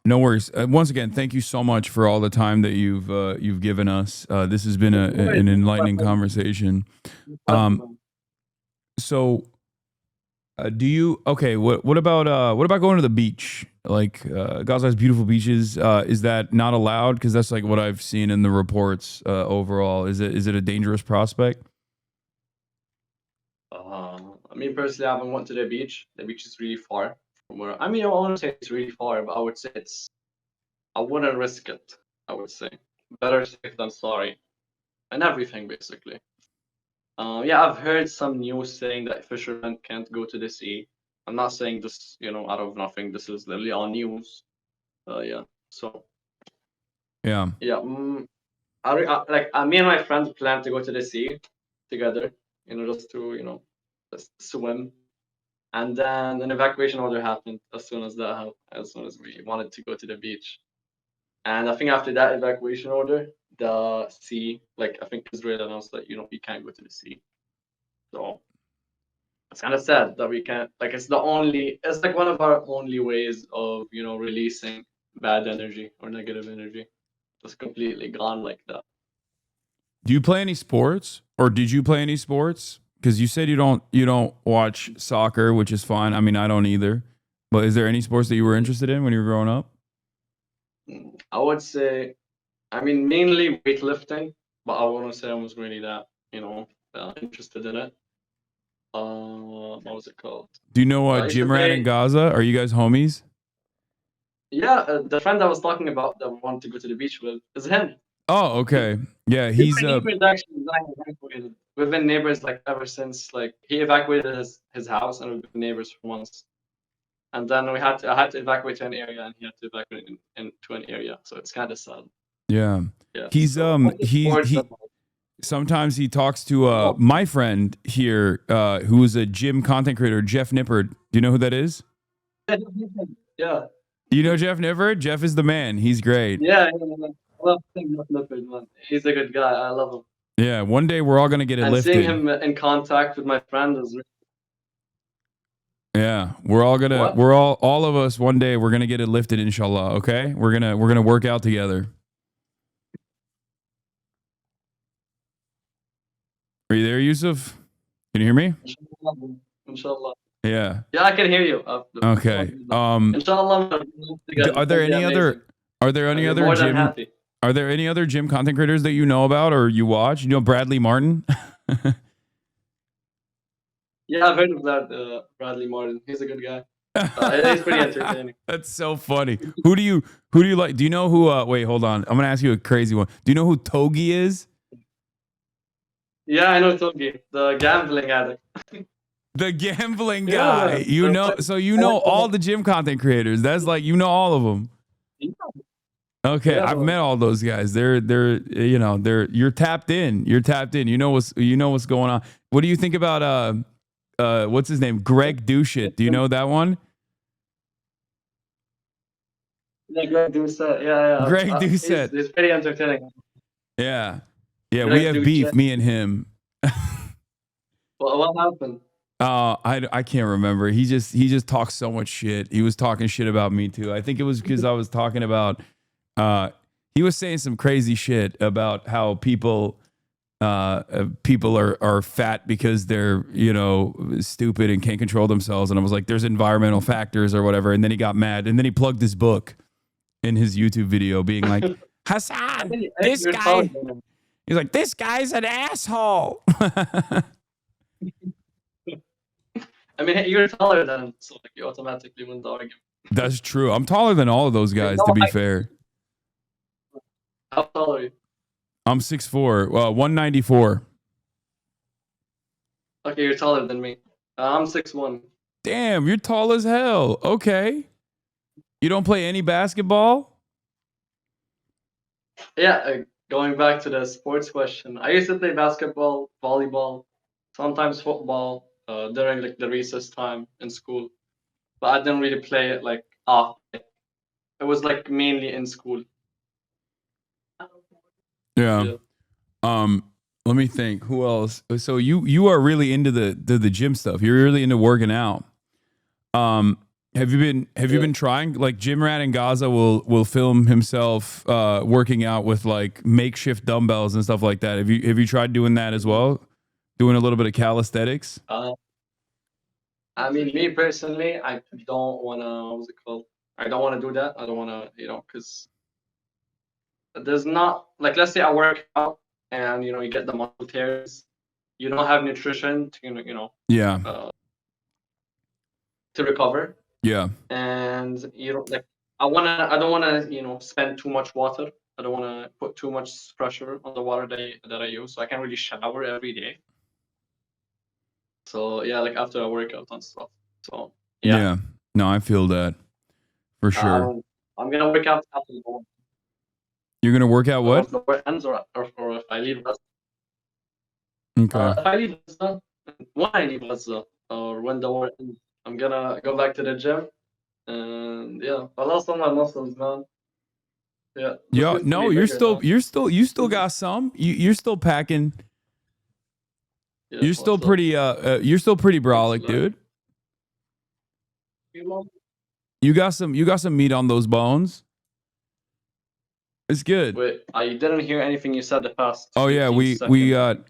No worries. Once again, thank you so much for all the time that you've given us. This has been an enlightening conversation. So, do you what about going to the beach? Like Gaza has beautiful beaches. Is that not allowed? Because that's like what I've seen in the reports. Overall, is it a dangerous prospect? I mean, personally, I haven't went to the beach. The beach is really far from where. I mean, I won't say it's really far, but I would say I wouldn't risk it. I would say better safe than sorry, and everything basically. Yeah, I've heard some news saying that fishermen can't go to the sea. I'm not saying this, out of nothing. This is literally on news. Yeah. So. Yeah. Yeah. Me and my friends plan to go to the sea together. Just to just swim. And then an evacuation order happened as soon as we wanted to go to the beach. And I think after that evacuation order, the sea, I think Israel announced that, we can't go to the sea. So it's kind of sad that we can't, it's like one of our only ways of, releasing bad energy or negative energy. Just completely gone like that. Do you play any sports, or did you play any sports? Because you said you don't watch soccer, which is fine. I mean, I don't either. But is there any sports that you were interested in when you were growing up? I would say, I mean, mainly weightlifting, but I wouldn't say I was really that, interested in it. What was it called? Do you know Jim Ran in Gaza? Are you guys homies? Yeah, the friend I was talking about that wanted to go to the beach with is him. Oh, okay. Yeah, he's we've been neighbors ever since he evacuated his house, and we've been neighbors for months. And then I had to evacuate to an area, and he had to evacuate into an area. So it's kind of sad. Yeah. He's he sometimes he talks to my friend here who's a gym content creator, Jeff Nippard. Do you know who that is? Yeah. You know Jeff Nippard? Jeff is the man. He's great. Yeah. I love Nippard, man. He's a good guy. I love him. Yeah, one day we're all gonna get it lifted. Seeing him in contact with my friend is. Yeah, we're all of us one day we're gonna get it lifted, inshallah. Okay, we're gonna work out together. Are you there, Yusuf? Can you hear me? Inshallah. Yeah. Yeah, I can hear you. Okay. Inshallah. Are there any other gym content creators that you know about or you watch? You know Bradley Martin? Yeah, I've heard of that. Bradley Martin. He's a good guy. He's pretty entertaining. That's so funny. Who do you like? Do you know who? Wait, hold on. I'm gonna ask you a crazy one. Do you know who Togi is? Yeah, I know Togi, the gambling addict. The gambling guy. So you know all the gym content creators. That's all of them. Okay, I've met all those guys. They're you're tapped in. You're tapped in. You know what's going on. What do you think about what's his name? Greg Douchit. Do you know that one? Greg Doucette. Yeah. Greg Doucette. He's pretty entertaining. Yeah, Greg we have beef, Doucette. me and him. What happened? I can't remember. He just talks so much shit. He was talking shit about me too. I think it was because I was talking about. He was saying some crazy shit about how people are fat because they're stupid and can't control themselves. And I was like, there's environmental factors or whatever. And then he got mad. And then he plugged his book in his YouTube video, being like, Hasan, this guy. He's like, this guy's an asshole. I mean, you're taller than him, so like, you automatically win the argument. That's true. I'm taller than all of those guys, to be fair. How tall are you? I'm 6'4", 194. Okay, you're taller than me. I'm 6'1". Damn, you're tall as hell. Okay. You don't play any basketball? Yeah, going back to the sports question, I used to play basketball, volleyball, sometimes football during like the recess time in school, but I didn't really play it like off. It was like mainly in school. Yeah. Let me think. Who else? So you are really into the gym stuff. You're really into working out. Have you been trying? Like Gym Rat in Gaza will film himself working out with like makeshift dumbbells and stuff like that. Have you tried doing that as well? Doing a little bit of calisthenics? I mean, me personally, I don't wanna. What's it called? I don't want to do that. I don't want to, because there's not like, let's say I work out and you get the muscle tears. You don't have nutrition to Yeah. To recover. Yeah. And you don't like. I don't wanna spend too much water. I don't wanna put too much pressure on the water that I use. So I can't really shower every day. So yeah, like after I work out and stuff. So yeah. No, I feel that for sure. I'm gonna work out after the war. You're gonna work out what? If the war ends or if I leave Gaza. Okay. If I leave Gaza, when I leave Gaza, or when the war ends, I'm gonna go back to the gym, and yeah, I lost all my muscles, man. Yeah. Yeah. No, you still got some. You're still packing. Yeah, you're still pretty. You're still pretty brolic, dude. You got some meat on those bones. It's good. Wait, I didn't hear anything you said the past. Oh yeah, we got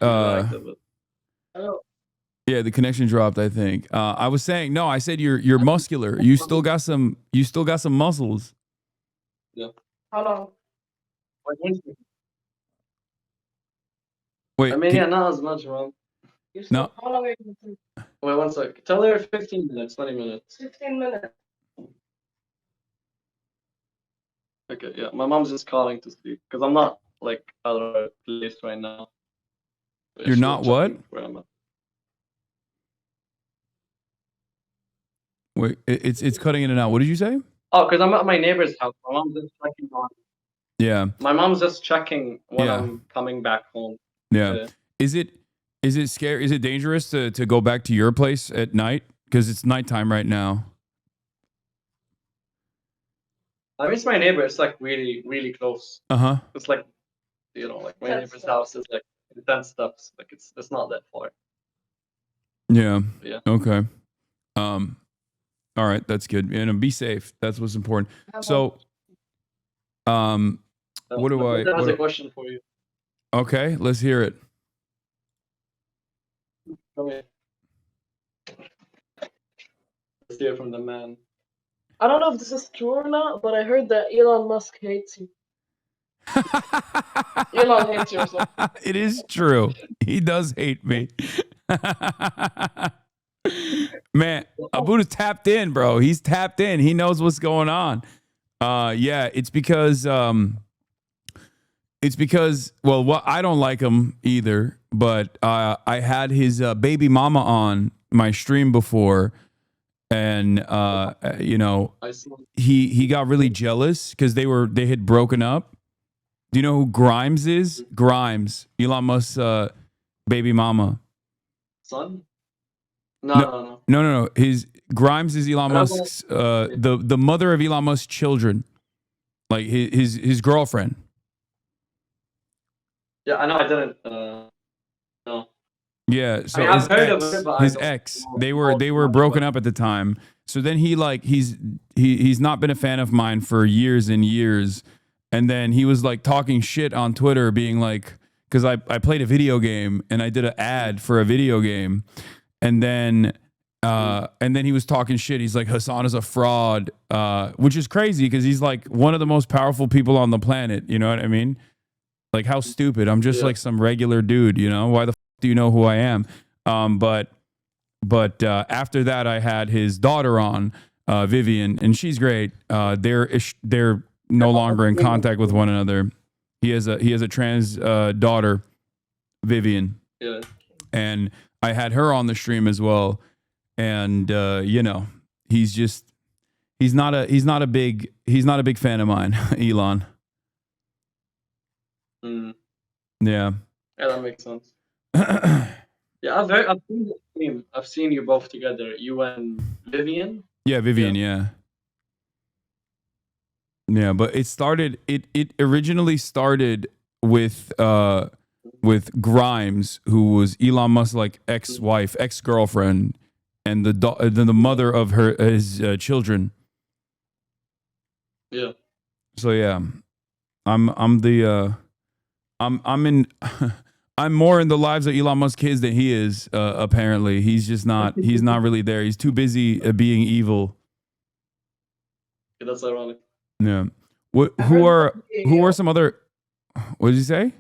yeah, the connection dropped, I think. I was saying, no, I said you're muscular. You still got some muscles. Yeah. How long? Wait. I mean, yeah, not as much, man. No. How long are you going to take? Wait, 1 sec. Tell her 15 minutes, 20 minutes. 15 minutes. Okay, yeah. My mom's just calling to sleep because I'm not like out of a place right now. You're not what? Where I'm at. Wait, it's cutting in and out. What did you say? Oh, because I'm at my neighbor's house. My mom's just checking on. Yeah. My mom's just checking when I'm coming back home. Yeah. Is it scary? Is it dangerous to go back to your place at night? Because it's nighttime right now. I miss my neighbor. It's like really, really close. It's like, like my neighbor's house is like 10 steps. Like it's not that far. Yeah. Yeah. Okay. All right, that's good. And be safe. That's what's important. So, what do I? That was a question for you. Okay, let's hear it. Come here. Let's hear from the man. I don't know if this is true or not, but I heard that Elon Musk hates you. Elon hates you or something. It is true. He does hate me. Man, Abu is tapped in, bro. He's tapped in. He knows what's going on. Yeah, it's because well, I don't like him either, but I had his baby mama on my stream before, and he got really jealous because they had broken up. Do you know who Grimes is? Grimes, Elon Musk's baby mama. Son? No. His Grimes is Elon Musk's the mother of Elon Musk's children. like his girlfriend. Yeah, I know. I didn't. No. Yeah, I so mean, I've heard of it, but I his don't ex, know they were much broken about up at the time. So then he's not been a fan of mine for years and years. And then he was like talking shit on Twitter, being like, because I played a video game and I did an ad for a video game, and then he was talking shit. He's like, Hasan is a fraud, which is crazy because he's like one of the most powerful people on the planet. You know what I mean? Like, how stupid. I'm just Yeah. like some regular dude, you know? Why the do you know who I am? But after that, I had his daughter on, Vivian, and she's great. They're no longer in contact with one another. He has a trans daughter, Vivian, Yeah. and I had her on the stream as well. And you know, he's not a big fan of mine, Elon. Mm. Yeah. Yeah, that makes sense. Yeah, I've seen the stream. I've seen you both together. You and Vivian. Yeah, Vivian, yeah. Yeah, but it originally started with Grimes, who was Elon Musk's like ex-wife, ex-girlfriend, and the mother of his children. Yeah. So yeah, I'm I'm more in the lives of Elon Musk kids than he is. Apparently, he's not really there. He's too busy being evil. Yeah, that's ironic. Yeah. Who are some other? What did you say?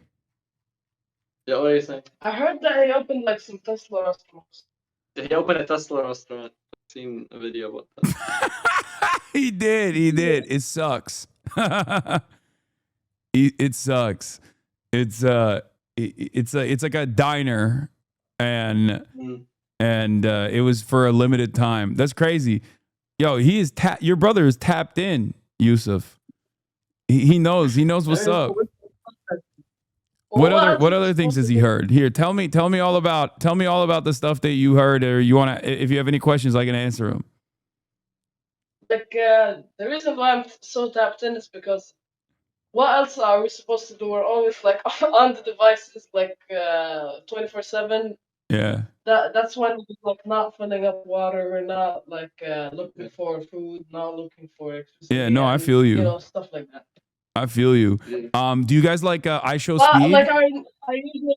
Yeah, what are you saying? I heard that he opened like some Tesla restaurants. He opened a Tesla restaurant. I've seen a video about that. He did. It sucks. It sucks. It's like a diner, and it was for a limited time. That's crazy. Yo, your brother is tapped in, Yusuf. He knows what's up. What other things has he heard? Here, tell me all about the stuff that you heard, or you want to, if you have any questions, I can answer them. Like the reason why I'm so tapped in is because what else are we supposed to do? We're always like on the devices, like 24/7. Yeah. That's when we're like not filling up water. We're not like looking for food, not looking for electricity. Yeah. No, I feel you. You know, stuff like that. I feel you. Do you guys like iShow Speed? Like I usually.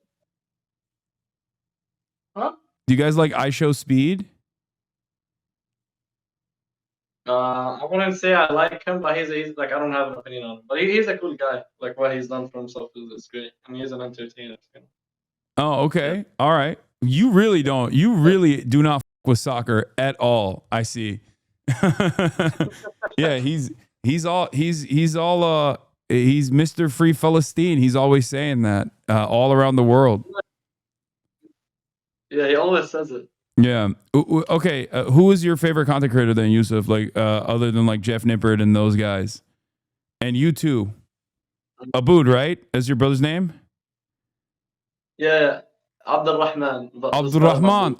Huh? Do you guys like iShow Speed? I wouldn't say I like him, but he's like, I don't have an opinion on him. But he's a cool guy. Like, what he's done for himself is great. I mean, he's an entertainer. Oh, okay. Yeah. All right. You really do not f with soccer at all. I see. Yeah, he's Mr. Free Palestine. He's always saying that all around the world. Yeah, he always says it. Yeah. Okay. Who is your favorite content creator then, Yusuf? Like, other than like Jeff Nippert and those guys, and you too. Abed, right? Is your brother's name? Yeah, Abdurrahman.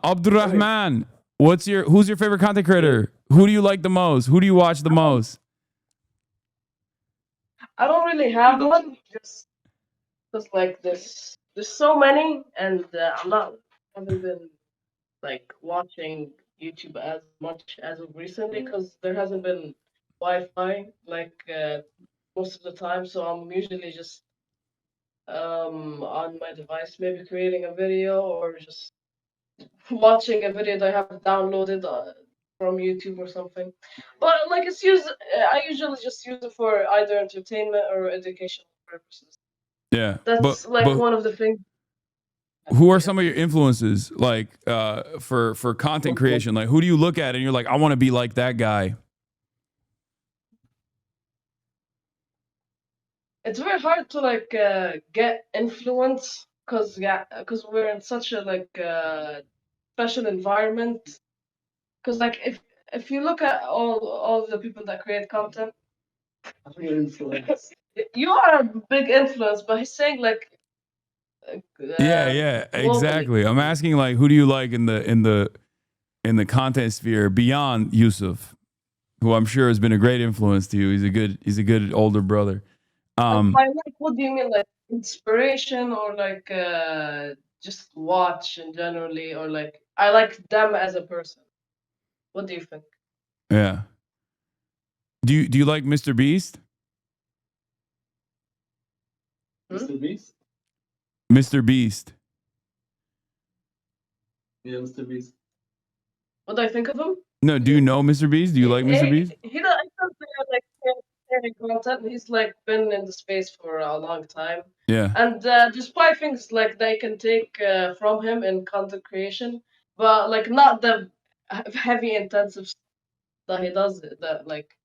Abdurrahman. Who's your favorite content creator? Who do you like the most? Who do you watch the most? I don't really have one. Just like this. There's so many, and haven't been like watching YouTube as much as of recently because there hasn't been Wi-Fi like most of the time. So I'm usually just on my device, maybe creating a video or just watching a video that I have downloaded from YouTube or something. But like I usually just use it for either entertainment or educational purposes. Yeah, that's one of the things. Who are some of your influences, like for content creation? Like, who do you look at and you're like, I want to be like that guy? It's very hard to like get influence because we're in such a like special environment. Because like if you look at all the people that create content, you are a big influence. But he's saying like. Yeah, exactly. I'm asking like, who do you like in the content sphere beyond Yusuf? who I'm sure has been a great influence to you. He's a good older brother. By like, what do you mean, like inspiration or like just watch in generally, or like I like them as a person? What do you think? Yeah. Do you like Mr. Beast? Mr. Beast? Mr. Beast. Yeah, Mr. Beast. What do I think of him? No, do you know Mr. Beast? Do you like Mr. Beast? He does like sharing content. He's like been in the space for a long time. Yeah. And despite things like they can take from him in content creation, but like not the heavy intensive stuff that he does. That like,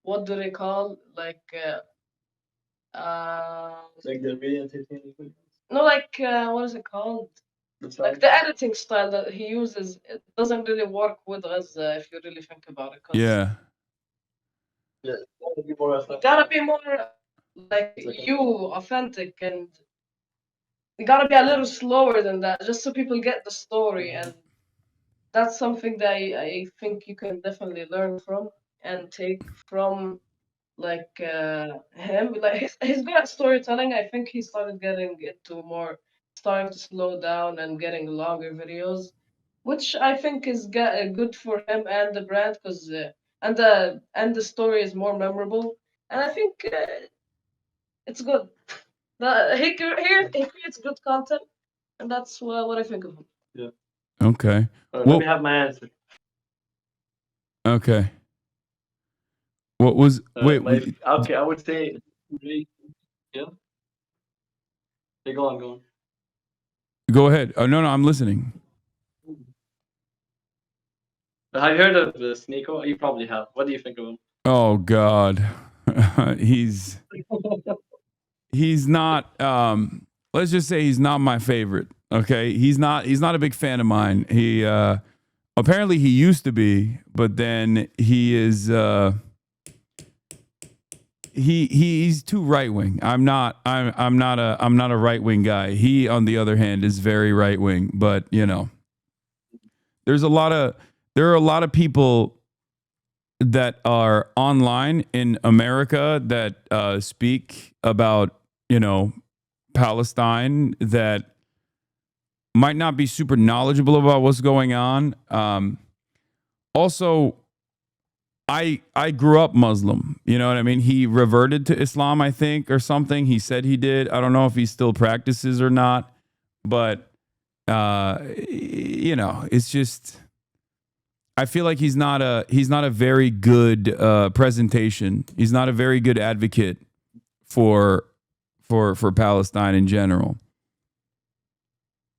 what do they call like Like they're really entertaining videos. no, like what is it called? Like the editing style that he uses, it doesn't really work with us if you really think about it. 'Cause Yeah. Yeah, gotta be more authentic. gotta be more like you, authentic, and you gotta be a little slower than that, just so people get the story. And that's something that I think you can definitely learn from and take from like him. Like he's good at storytelling. I think he started getting it to more, starting to slow down and getting longer videos, which I think is good for him and the brand, because and the story is more memorable. And I think it's good. He creates good content, and that's what I think of him. Yeah. Okay. Let Well- me have my answer. Okay. What was wait? Okay, I would say yeah. Hey, go on. Go ahead. Oh no, I'm listening. Have you heard of Sneeko? You probably have. What do you think of him? Oh God, he's not. Let's just say he's not my favorite. Okay, he's not a big fan of mine. He apparently he used to be, but then he is. He's too right wing. I'm not a right wing guy. He, on the other hand, is very right wing. But you know, there are a lot of people that are online in America that speak about, you know, Palestine, that might not be super knowledgeable about what's going on. Also, I grew up Muslim. You know what I mean? He reverted to Islam, I think, or something. He said he did. I don't know if he still practices or not. But you know, it's just, I feel like he's not a very good presentation. He's not a very good advocate for Palestine in general.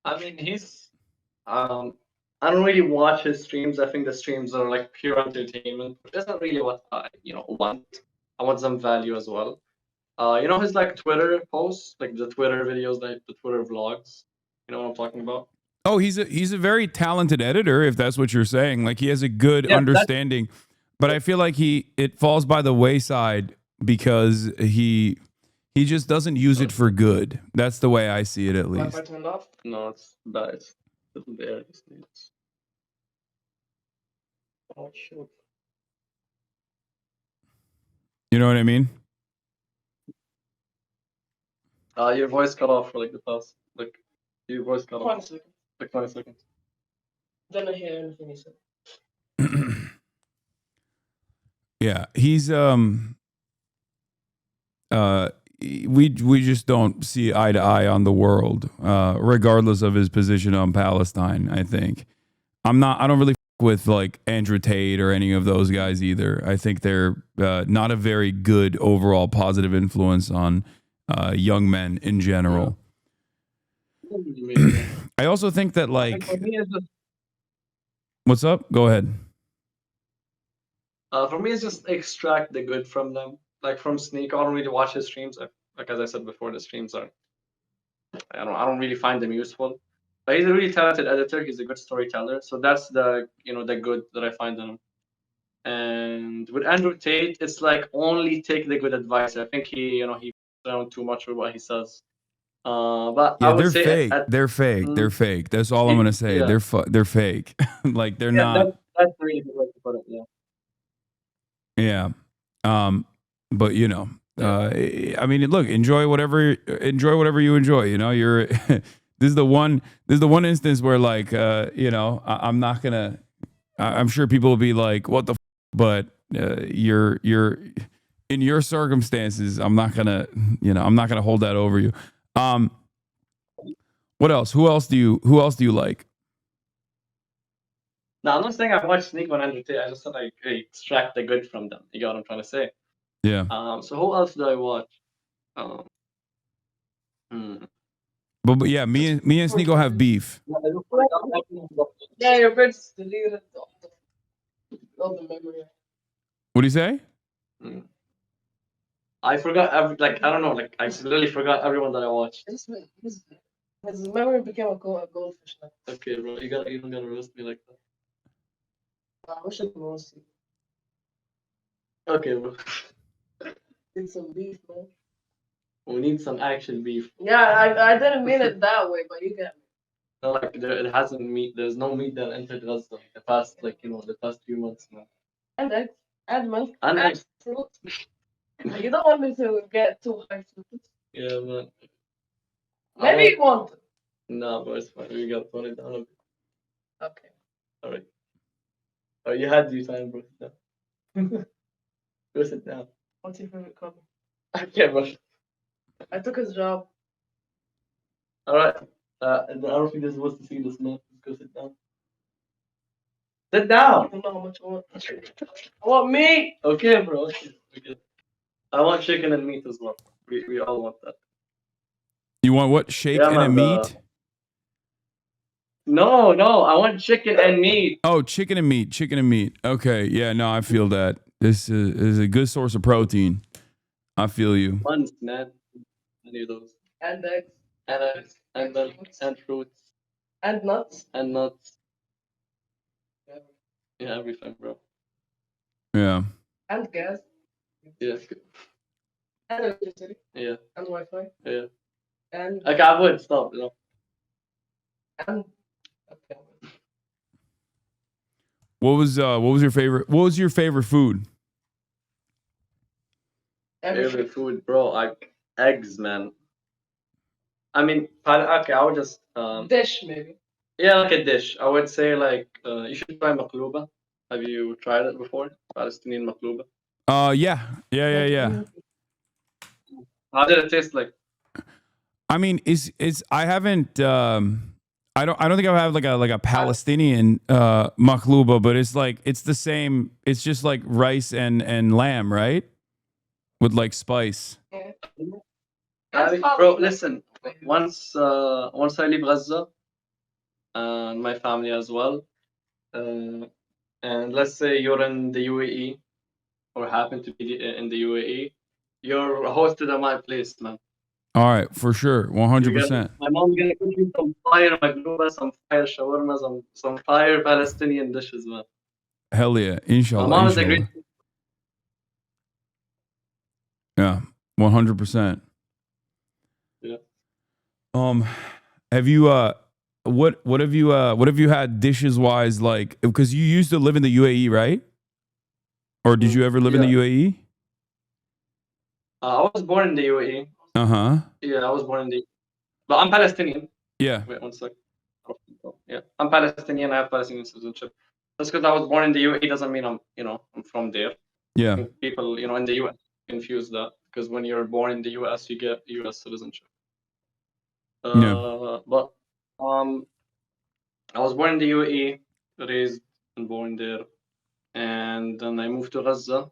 I mean, he's I don't really watch his streams. I think the streams are like pure entertainment, which isn't really what I want. I want some value as well. You know his like Twitter posts, like the Twitter videos, like the Twitter vlogs. You know what I'm talking about? Oh, he's a very talented editor, if that's what you're saying. Like, he has a good understanding, but I feel like it falls by the wayside because he just doesn't use it for good. That's the way I see it, at least. Wi-Fi turned off? No, it's bad. It's there. Oh shoot. You know what I mean? Your voice cut off for like the past, like your voice cut 20 off seconds. like 20 seconds. Then I hear anything he said. Yeah, he's we just don't see eye to eye on the world, regardless of his position on Palestine. I think I don't really f with like Andrew Tate or any of those guys either. I think they're not a very good overall positive influence on young men in general. I also think that, like, what's up? Go ahead. For me, it's just extract the good from them. Like from Sneak, I don't really watch his streams. Like as I said before, the streams are, I don't really find them useful. But he's a really talented editor. He's a good storyteller. So that's the the good that I find in him. And with Andrew Tate, it's like only take the good advice. I think he around too much with what he says. But Yeah, I would they're say fake. They're fake. They're fake. That's all I'm gonna say. Yeah. They're fake. Like, they're not. That's really good way to put it. Yeah. Yeah. But you know, I mean, look, enjoy whatever you enjoy. You know, you're this is the one instance where like you know, I'm not gonna. I'm sure people will be like, "What the?" But you're in your circumstances. I'm not gonna hold that over you. What else? Who else do you like? No, I'm not saying I watched Sneak 100K. I just said I extract the good from them. You get what I'm trying to say? Yeah. So who else do I watch? But yeah, me and Sneeko have beef. Yeah, your birds deleted all the memory. What do you say? I forgot I don't know, like I literally forgot everyone that I watched. His memory became a goldfish now. Okay, bro, you don't gotta roast me like that. I wish I could roast you. Okay, bro. Need some beef, man. We need some actual beef. Yeah, I didn't mean it that way, but you get me. No, like it hasn't meat. There's no meat that entered Gaza the past few months now. And eggs, and milk, And eggs. fruit. You don't want me to get too high fruit. Yeah, man. Maybe you want. No, but it's fine. We got to tone it down a bit. Okay. All right. Oh, you had your time, bro. Sit down. Go sit down. What's your favorite color? Okay, bro. I took his job. All right. I don't think they're supposed to see this, man. Just go sit down. Sit I down. don't know how much I want. I want meat. Okay, bro. Okay. I want chicken and meat as well. We all want that. You want what? Shake Yeah, and a man, meat? No. I want chicken and meat. Oh, chicken and meat. Chicken and meat. Okay. Yeah, no, I feel that. This is a good source of protein. I feel you. Buns, man. I need those. And eggs. And eggs. And milk. And fruits. And nuts. And nuts. Yeah, everything, bro. Yeah. And gas. Yeah. And electricity. Yeah. And Wi-Fi. Yeah. And Like, I would stop, you know. and okay. What was your favorite food? Favorite food, bro. Like eggs, man. I mean, okay, I would just Dish maybe. yeah, like a dish. I would say like you should try maqluba. Have you tried it before? Palestinian maqluba. Yeah. How did it taste like? I mean, I haven't I don't think I've had like a Palestinian makhluba, but it's the same. It's just like rice and lamb, right? With like spice. Yeah. Bro, listen. Once I leave Gaza and my family as well, and let's say you're in the UAE or happen to be in the UAE, you're hosted at my place, man. All right, for sure, 100%. My mom's gonna cook you some fire magluba, some fire shawarma, some fire Palestinian dishes, man. Hell yeah, inshallah. My mom is a great. Yeah, 100%. Yeah. Have you what have you had dishes wise, like, because you used to live in the UAE, right? Or did you ever live in the UAE? I was born in the UAE. Yeah, I was born in the. But I'm Palestinian. Yeah. Wait 1 sec. Yeah, I'm Palestinian. I have Palestinian citizenship. Just because I was born in the UAE doesn't mean I'm from there. Yeah. People, in the US confuse that, because when you're born in the US, you get US citizenship. But I was born in the UAE, raised and born there, and then I moved to Gaza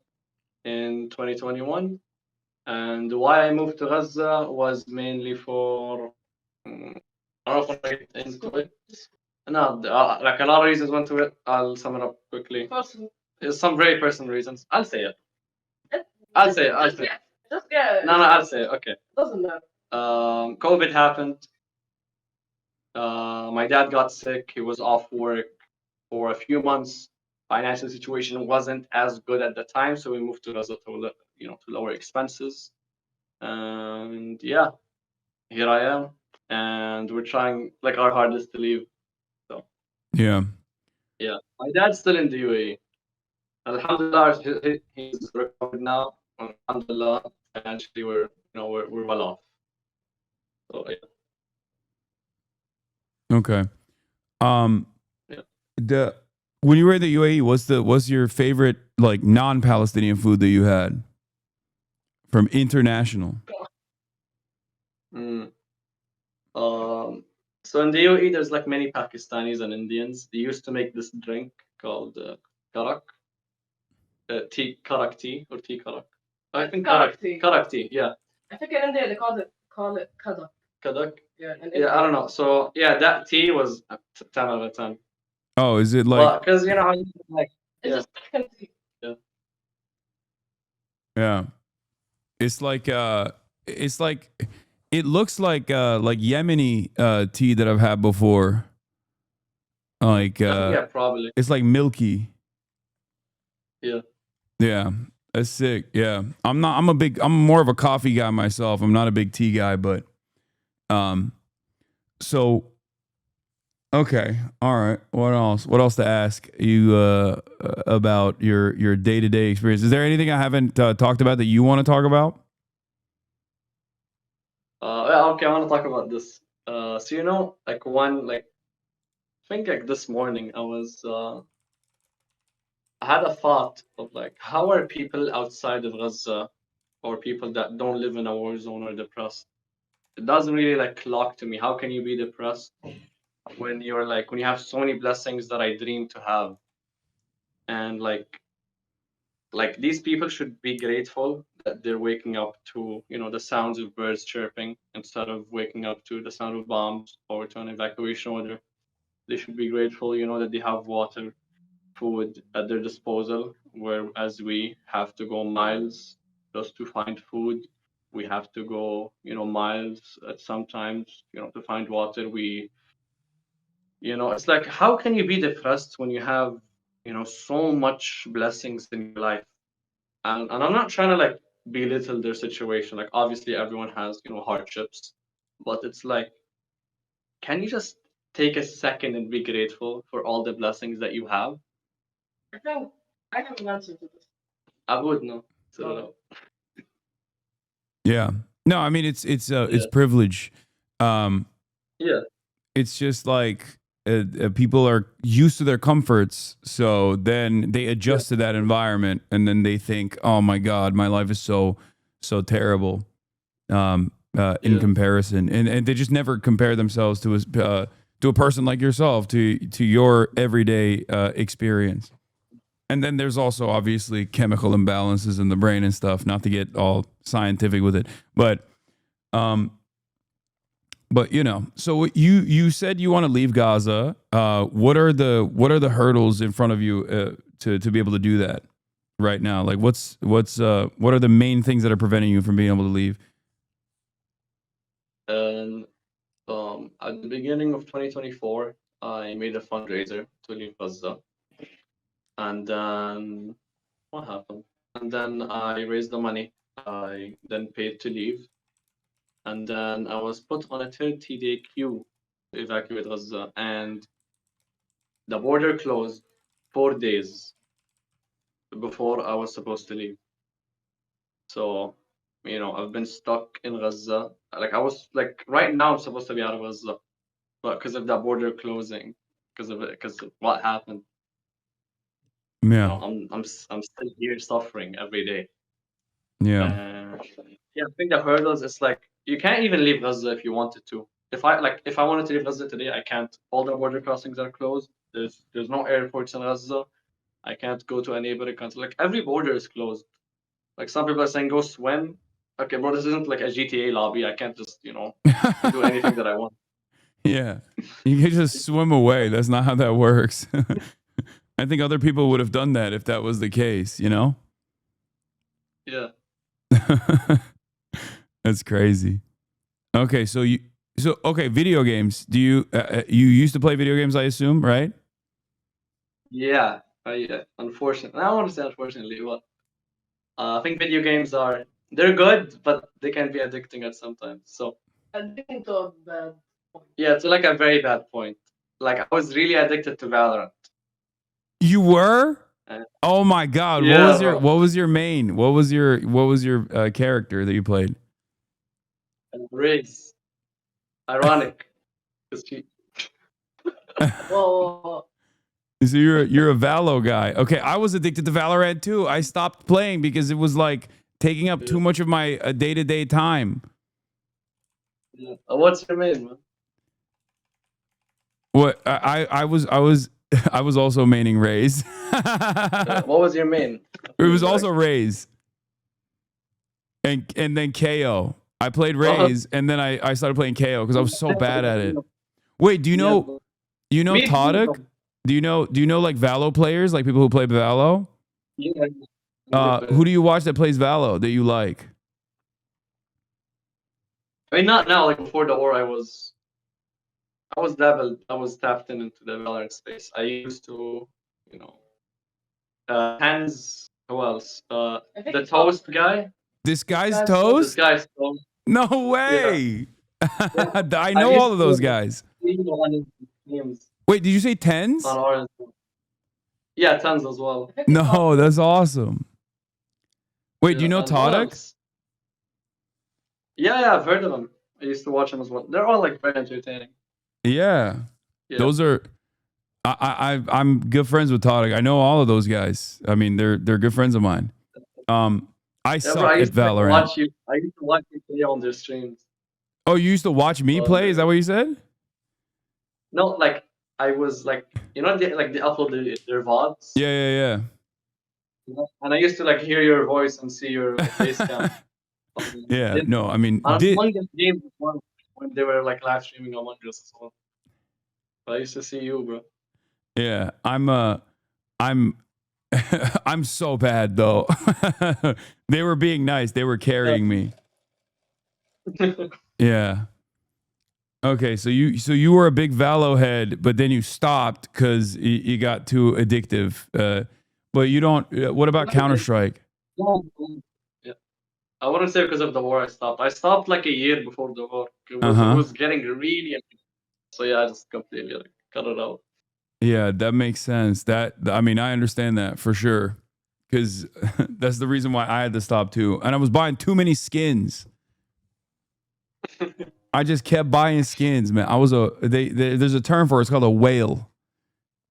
in 2021. And why I moved to Gaza was mainly for I don't know if I get into it. No, like a lot of reasons went to it. I'll sum it up quickly. There's some very personal reasons. I'll say it. I'll say it. Just get it. No, I'll say it. Okay. Doesn't matter. COVID happened. My dad got sick. He was off work for a few months. Financial situation wasn't as good at the time, so we moved to Gaza to lower expenses. And yeah, here I am, and we're trying like our hardest to leave. So yeah, my dad's still in the UAE. Alhamdulillah, he's recovered now. Alhamdulillah, financially we're well off. So yeah. Okay. Yeah. When you were in the UAE, what's your favorite like non-Palestinian food that you had from international? So in the UAE, there's like many Pakistanis and Indians. They used to make this drink called karak, karak tea or tea karak. I think Karak tea. Karak tea, yeah. I think in India they call it kadak. Kadak. Yeah, I don't know. So yeah, that tea was 10 out of 10. Oh, is it like? Well, because you know how you like. It's Yeah. just Mexican tea. Yeah. It's like it looks like Yemeni tea that I've had before. Like Yeah, probably. it's like milky. Yeah. Yeah. That's sick. Yeah. I'm more of a coffee guy myself. I'm not a big tea guy, but so okay. All right. What else? What else to ask you about your day-to-day experience? Is there anything I haven't talked about that you want to talk about? Okay, I want to talk about this. So you know, like I think like this morning I had a thought of like how are people outside of Gaza or people that don't live in a war zone or depressed? It doesn't really like clock to me. How can you be depressed when you have so many blessings that I dream to have? And like these people should be grateful that they're waking up to, you know, the sounds of birds chirping instead of waking up to the sound of bombs or to an evacuation order. They should be grateful, you know, that they have water, food at their disposal, whereas we have to go miles just to find food. We have to go, you know, miles sometimes, you know, to find water. It's like, how can you be depressed when you have, you know, so much blessings in your life? And I'm not trying to like belittle their situation. Like, obviously, everyone has, you know, hardships, but it's like, can you just take a second and be grateful for all the blessings that you have? I think I have an answer to this. I would know. So, Yeah. No, I mean it's privilege. yeah. It's just like people are used to their comforts, so then they adjust to that environment, and then they think, "Oh my God, my life is so terrible." In comparison, and they just never compare themselves to a person like yourself, to your everyday experience. And then there's also obviously chemical imbalances in the brain and stuff. Not to get all scientific with it, but you know. So you said you want to leave Gaza. What are the hurdles in front of you to be able to do that right now? Like what are the main things that are preventing you from being able to leave? And at the beginning of 2024, I made a fundraiser to leave Gaza. And then what happened? And then I raised the money. I then paid to leave. And then I was put on a 30-day queue to evacuate Gaza. And the border closed 4 days before I was supposed to leave. So, you know, I've been stuck in Gaza. Like I was like right now I'm supposed to be out of Gaza, but because of that border closing, because of what happened. Yeah. You know, I'm still here suffering every day. Yeah. Yeah, I think the hurdles is like you can't even leave Gaza if you wanted to. If I wanted to leave Gaza today, I can't. All the border crossings are closed. There's no airports in Gaza. I can't go to a neighboring country. Like every border is closed. Like some people are saying go swim. Okay, bro, this isn't like a GTA lobby. I can't just, you know, do anything that I want. Yeah. You can just swim away. That's not how that works. I think other people would have done that if that was the case, you know? Yeah. That's crazy. Okay, so video games. Do you you used to play video games, I assume, right? Yeah. Unfortunately, I don't want to say unfortunately, but I think video games they're good, but they can be addicting at sometimes. So Addicting to a bad point. yeah, to like a very bad point. Like I was really addicted to Valorant. You were? Oh my God! Yeah, what was your main? What was your character that you played? Race. Ironic. 'Cause she- Well, So you're a Valo guy. Okay, I was addicted to Valorant too. I stopped playing because it was like taking up too much of my day-to-day time. yeah. What's your name, man? What I was I was also maining Raze. What was your main? It was also Raze. And then KO. I played Raze and then I started playing KO because I was so bad at it. Wait, do you know Me too, Todek? bro. Do you know like Valo players, like people who play Valo? Yeah. Who do you watch that plays Valo that you like? I mean, not now. Like before the war, I was tapped into the Valorant space. I used to, you know, Hands. Who else? I think The it's Toast guy. This guy's Guys, This toast? guy's Toast. No way. Yeah. I know used all of those to guys. see him on his games Wait, did you say tens? on ours. Yeah, tons as well. No, that's awesome. Wait, do you know and who Todek? else? Yeah, I've heard of them. I used to watch them as well. They're all like very entertaining. Yeah. Yeah. Those are I'm good friends with Todek. I know all of those guys. I mean, they're good friends of mine. I suck bro, I at used to Valorant. I used to watch you play on their streams. Oh, you used to watch me play? Is that what you said? No, like I was like, they upload their VODs. Yeah. And I used to like hear your voice and see your face cam. Yeah, no, I mean, Among Us games when they were like live streaming Among Us as well. But I used to see you, bro. yeah, I'm I'm so bad though. They were being nice. They were carrying me. Yeah. Okay, so you were a big Valo head, but then you stopped because you got too addictive. But you don't. What about Counter-Strike? Yeah. I wouldn't say because of the war I stopped. I stopped like a year before the war. It was getting really. So yeah, I just completely like, cut it out. Yeah, that makes sense. I mean, I understand that for sure, because that's the reason why I had to stop too. And I was buying too many skins. I just kept buying skins, man. I was there's a term for it. It's called a whale.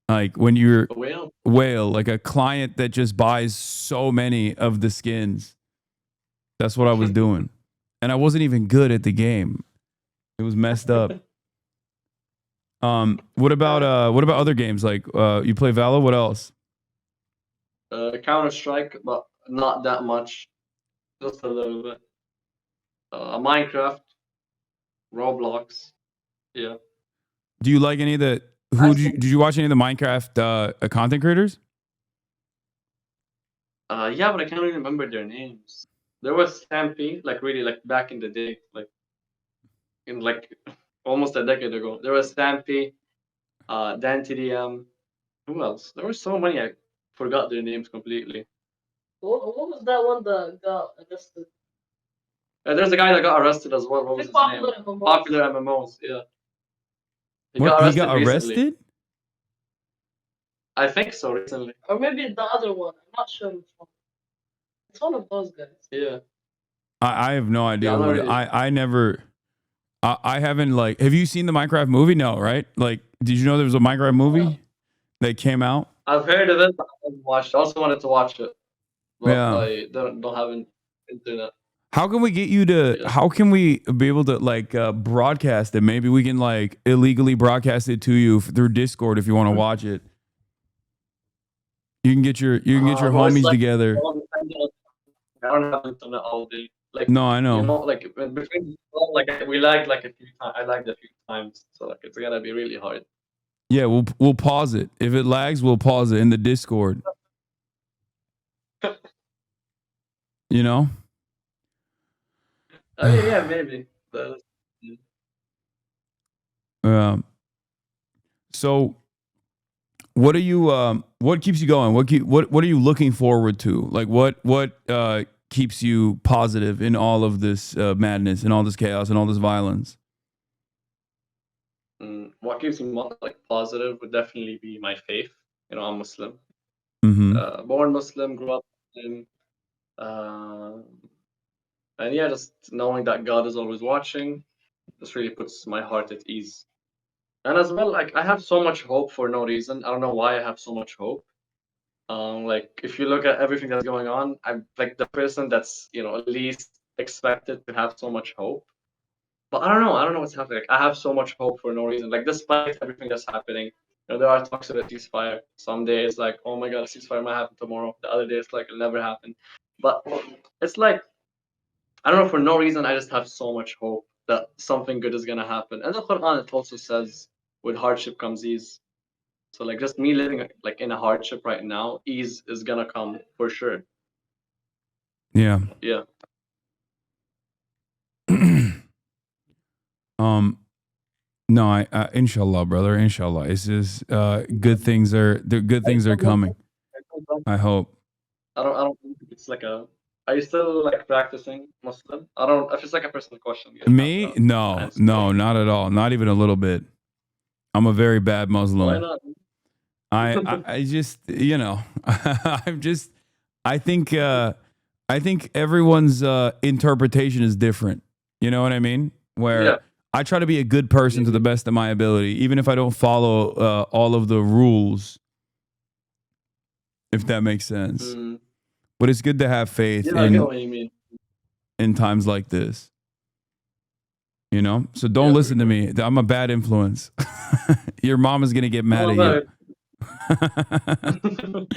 Like when you're A whale, like a client that just buys so many of the skins. That's what I was doing, and I wasn't even good at the game. It was messed up. What about other games? Like you play Valo? What else? Counter-Strike, but not that much. Just a little bit. Minecraft, Roblox. Yeah. Do you like any of the did you watch any of the Minecraft content creators? Yeah, but I can't really remember their names. There was Stampy, like really like back in the day, like in like almost a decade ago. There was Stampy, DanTDM. Who else? There were so many I forgot their names completely. What was that one that got arrested? There's a guy that got arrested as well. What was his name? MMOs. Popular MMOs, yeah. He What? got He got recently. arrested? I think so, recently. Or maybe the other one. I'm not sure which one. It's one of those guys. Yeah. I have no idea. Yeah, What, I never. I haven't like. Have you seen the Minecraft movie? No, right? Like, did you know there was a Minecraft movie that came out? I've heard of it, but I haven't watched it. I also wanted to watch it, but Yeah. I don't have an internet. How can we get you to? Yeah. How can we be able to like broadcast it? Maybe we can like illegally broadcast it to you through Discord if you want to watch it. You can get your Well, it's homies like- together. I don't have internet all day. Like, No, I know. you know, like between like we lagged like a few times. I lagged a few times, so like it's gonna be really hard. Yeah, we'll pause it. If it lags, we'll pause it in the Discord. You know? I mean, yeah, maybe. But, So what are you what keeps you going? What are you looking forward to? Like what keeps you positive in all of this madness and all this chaos and all this violence? what keeps me like positive would definitely be my faith. You know, I'm Muslim. Mm-hmm. Born Muslim, grew up Muslim. And yeah, just knowing that God is always watching, this really puts my heart at ease. And as well, like I have so much hope for no reason. I don't know why I have so much hope. Like if you look at everything that's going on, I'm like the person that's least expected to have so much hope. But I don't know what's happening. Like, I have so much hope for no reason. Like despite everything that's happening, there are talks of a ceasefire. Some days like, oh my god, a ceasefire might happen tomorrow. The other day it's like it'll never happen. But it's like I don't know, for no reason I just have so much hope that something good is gonna happen. And the Quran, it also says with hardship comes ease. So like just me living like in a hardship right now, ease is gonna come for sure. Yeah. Yeah. No, I inshallah, brother, inshallah. It's just good things are coming. I hope. I don't think it's like a. Are you still like practicing Muslim? I don't. If it's like a personal question. Me? No, not at all. Not even a little bit. I'm a very bad Muslim. Why not? I just I think everyone's interpretation is different. You know what I mean? Where I try to be a good person to the best of my ability, even if I don't follow all of the rules, if that makes sense. But it's good to have faith I know what you mean. In times like this. So don't listen to me. I'm a bad influence. Your mom is going to get mad at you.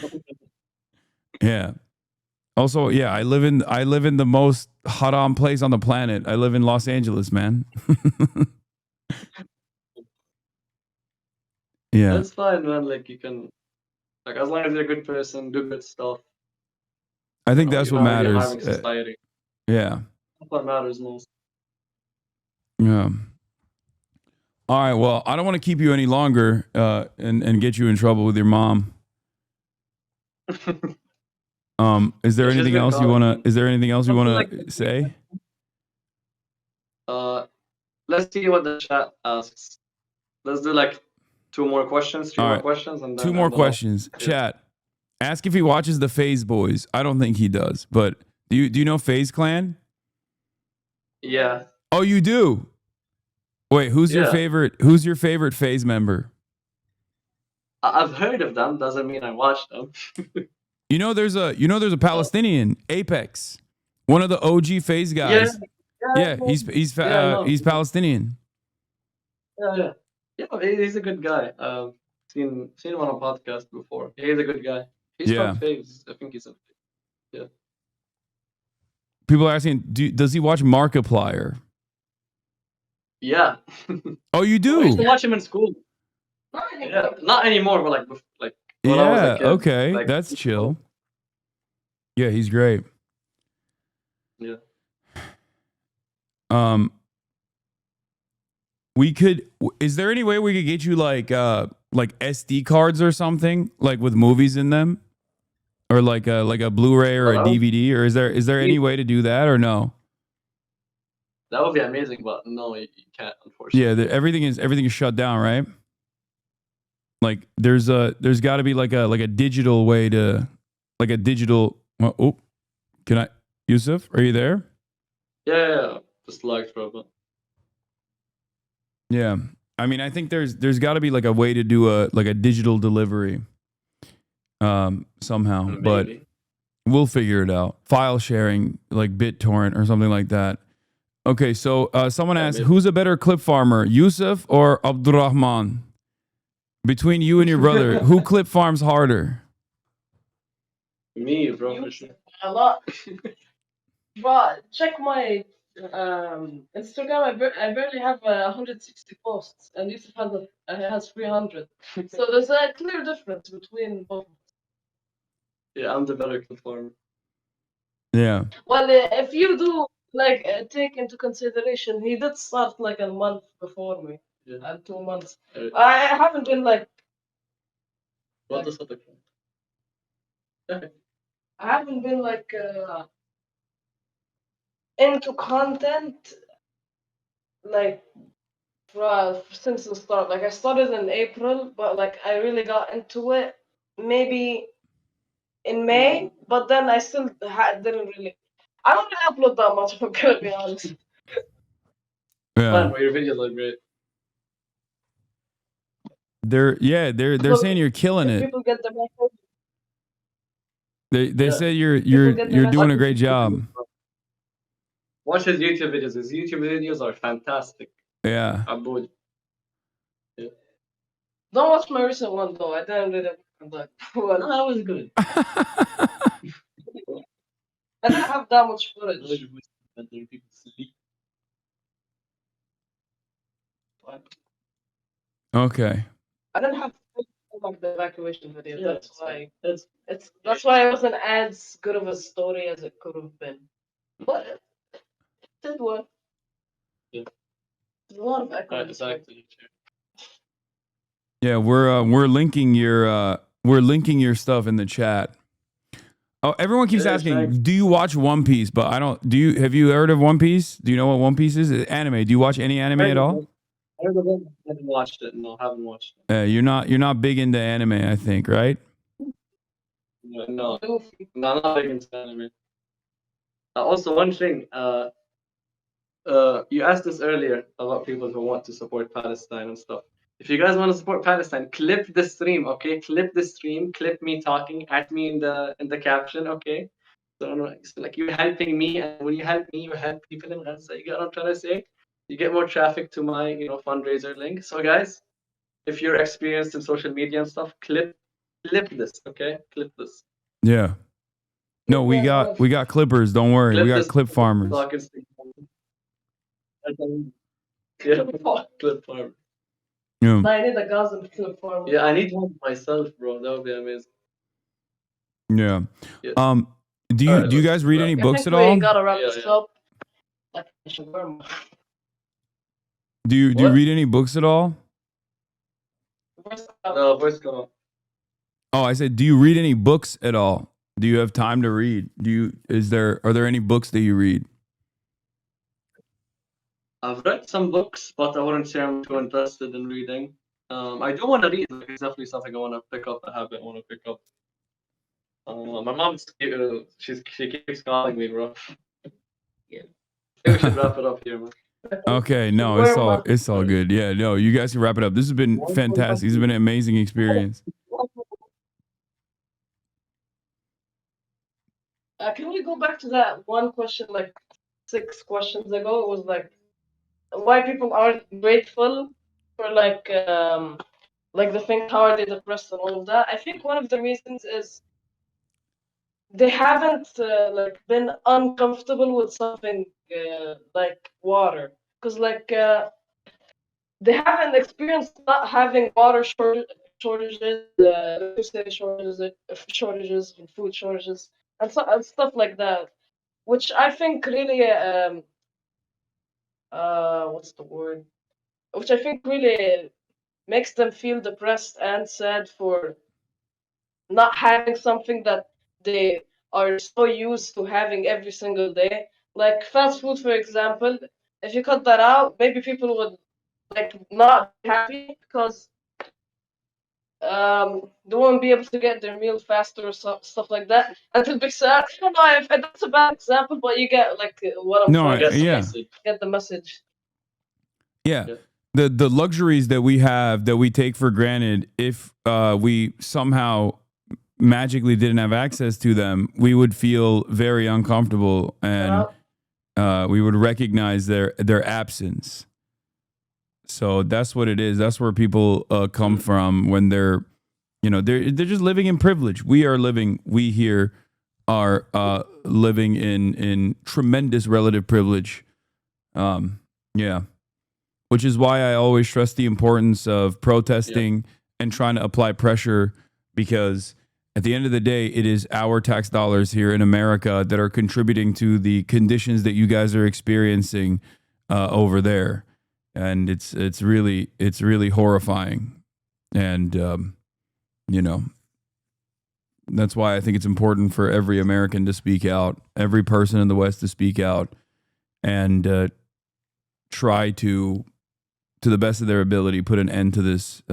Yeah. Also, yeah, I live in the most haram place on the planet. I live in Los Angeles, man. Yeah. That's fine, man. Like you can, like as long as you're a good person, do good stuff. I think that's what matters. Society. Yeah. That's what matters most. Yeah. All right. Well, I don't want to keep you any longer and get you in trouble with your mom. Is there anything else you wanna? Is there anything else you wanna say? Let's see what the chat asks. Let's do like two more questions, three more questions, and then two more questions. Chat. Ask if he watches the FaZe Boys. I don't think he does, but do you know FaZe Clan? Yeah. Oh, you do. Wait, who's your favorite? Who's your favorite FaZe member? I've heard of them. Doesn't mean I watch them. There's a Palestinian, Apex, one of the OG FaZe guys. Yeah, he's Palestinian. Yeah, he's a good guy. Seen him on a podcast before. He's a good guy. He's from FaZe. I think he's a People are asking, does he watch Markiplier? Yeah. Oh, you do? I used to watch him in school. Not anymore, but like when I was a kid. Okay, like, that's chill. Yeah, he's great. Yeah. Is there any way we could get you like SD cards or something, like with movies in them, or like a Blu-ray or a DVD, or is there any way to do that, or no? That would be amazing, but no, you can't, unfortunately. Yeah, everything is shut down, right? Like there's got to be like a digital way to, like a digital. Oh, can I, Yusuf? Are you there? Yeah. Just lagged for a bit. Yeah, I mean, I think there's got to be like a way to do a digital delivery, somehow, Maybe. but we'll figure it out. File sharing, like BitTorrent or something like that. Okay, so someone asked, who's a better clip farmer, Yusuf or Abdurrahman? Between you and your brother, who clip farms harder? Me, bro. A lot. But check my Instagram. I barely have 160 posts, and Yusuf has 300. So there's a clear difference between both. Yeah, I'm the better clip farmer. Yeah. Well, if you do take into consideration, he did start like a month before me, and 2 months. I haven't been like. What does that look like? I haven't been like into content like since the start. Like I started in April, but like I really got into it maybe in May, but then I still didn't really. I don't really upload that much. If I'm gonna be honest. Yeah. Man, your videos are great. They're saying you're killing it. People get the message. They say you're doing a great job. Watch his YouTube videos. His YouTube videos are fantastic. Yeah. Abed. Don't watch my recent one though. I didn't really like one. No, that was good. I didn't have that much footage. Okay. I didn't have like the evacuation video. Yeah, That's why that's why it wasn't as good of a story as it could have been. But it did work. Yeah. There's a lot of echo. Exactly. Yeah, we're linking your stuff in the chat. Oh, everyone keeps asking, do you watch One Piece? But I don't. Have you heard of One Piece? Do you know what One Piece is? Anime. Do you watch any anime at all? I haven't watched it. No, haven't watched it. You're not big into anime, I think, right? No, not big into anime. Also, one thing. You asked us earlier about people who want to support Palestine and stuff. If you guys want to support Palestine, clip the stream, okay? Clip the stream. Clip me talking. Add me in the caption, okay? So like you're helping me, and when you help me, you help people in Gaza. You get what I'm trying to say? You get more traffic to my fundraiser link. So guys, if you're experienced in social media and stuff, clip this, okay? Clip this. Yeah. No, we got clippers. Don't worry, we got clip farmers. Yeah, clip farmers. Yeah. I need a Gaza clip farmer. Yeah, I need one myself, bro. That would be amazing. Yeah. Yeah. Do you guys read any books at I all? think we gotta wrap this up. Do you read any books at all? No, voice go. Oh, I said, do you read any books at all? Do you have time to read? Are there any books that you read? I've read some books, but I wouldn't say I'm too interested in reading. I do want to read. Like, it's definitely something I want to pick up. A habit I want to pick up. My mom's she keeps calling me, bro. Yeah. I think we should wrap it up here, man. Okay, no, it's all good. Yeah, no, you guys can wrap it up. This has been fantastic. This has been an amazing experience. Can we go back to that one question like 6 questions ago? It was like why people aren't grateful for like the thing, how are they depressed and all of that. I think one of the reasons is they haven't like been uncomfortable with something like water, because like they haven't experienced not having water shortages, electricity shortages, and food shortages, and stuff like that, which I think really what's the word? Which I think really makes them feel depressed and sad for not having something that they are so used to having every single day. Like fast food, for example, if you cut that out, maybe people would like not be happy because they won't be able to get their meal faster or stuff like that. And it'll be sad. I don't know if that's a bad example, but you get like what I'm trying to get the message. Yeah. The luxuries that we have that we take for granted, if we somehow magically didn't have access to them, we would feel very uncomfortable and we would recognize their absence. So that's what it is. That's where people come from when they're just living in privilege. We here are living in tremendous relative privilege. Yeah. Which is why I always stress the importance of protesting and trying to apply pressure, because at the end of the day, it is our tax dollars here in America that are contributing to the conditions that you guys are experiencing over there. And it's really horrifying. And, that's why I think it's important for every American to speak out, every person in the West to speak out and try to the best of their ability, put an end to this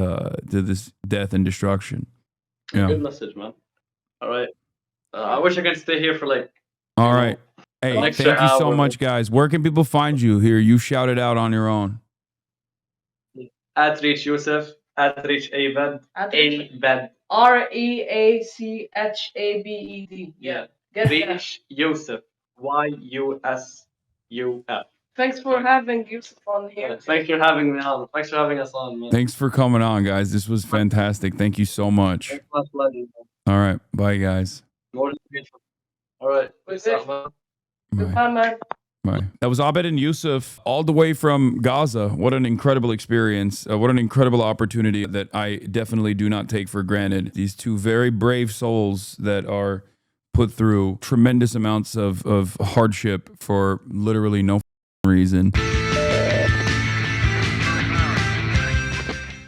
death and destruction. Good message, man. All right. I wish I could stay here for like. All right. Hey, an thank extra you so hour. much, guys. Where can people find you here? You shout it out on your own. At reach Yusuf, at reach Abed, Abed. REACHABED. Yeah. Get that. Reach Yusuf, YUSUF. Thanks for having Yusuf on here. Thanks for having me on. Thanks for having us on, man. Thanks for coming on, guys. This was fantastic. Thank you so much. Thanks for letting me on. All right. Bye, guys. More than grateful. All right. Peace out, man. Bye. Goodbye, man. Bye. That was Abed and Yusuf, all the way from Gaza. What an incredible experience. What an incredible opportunity that I definitely do not take for granted. These two very brave souls that are put through tremendous amounts of hardship for literally no reason.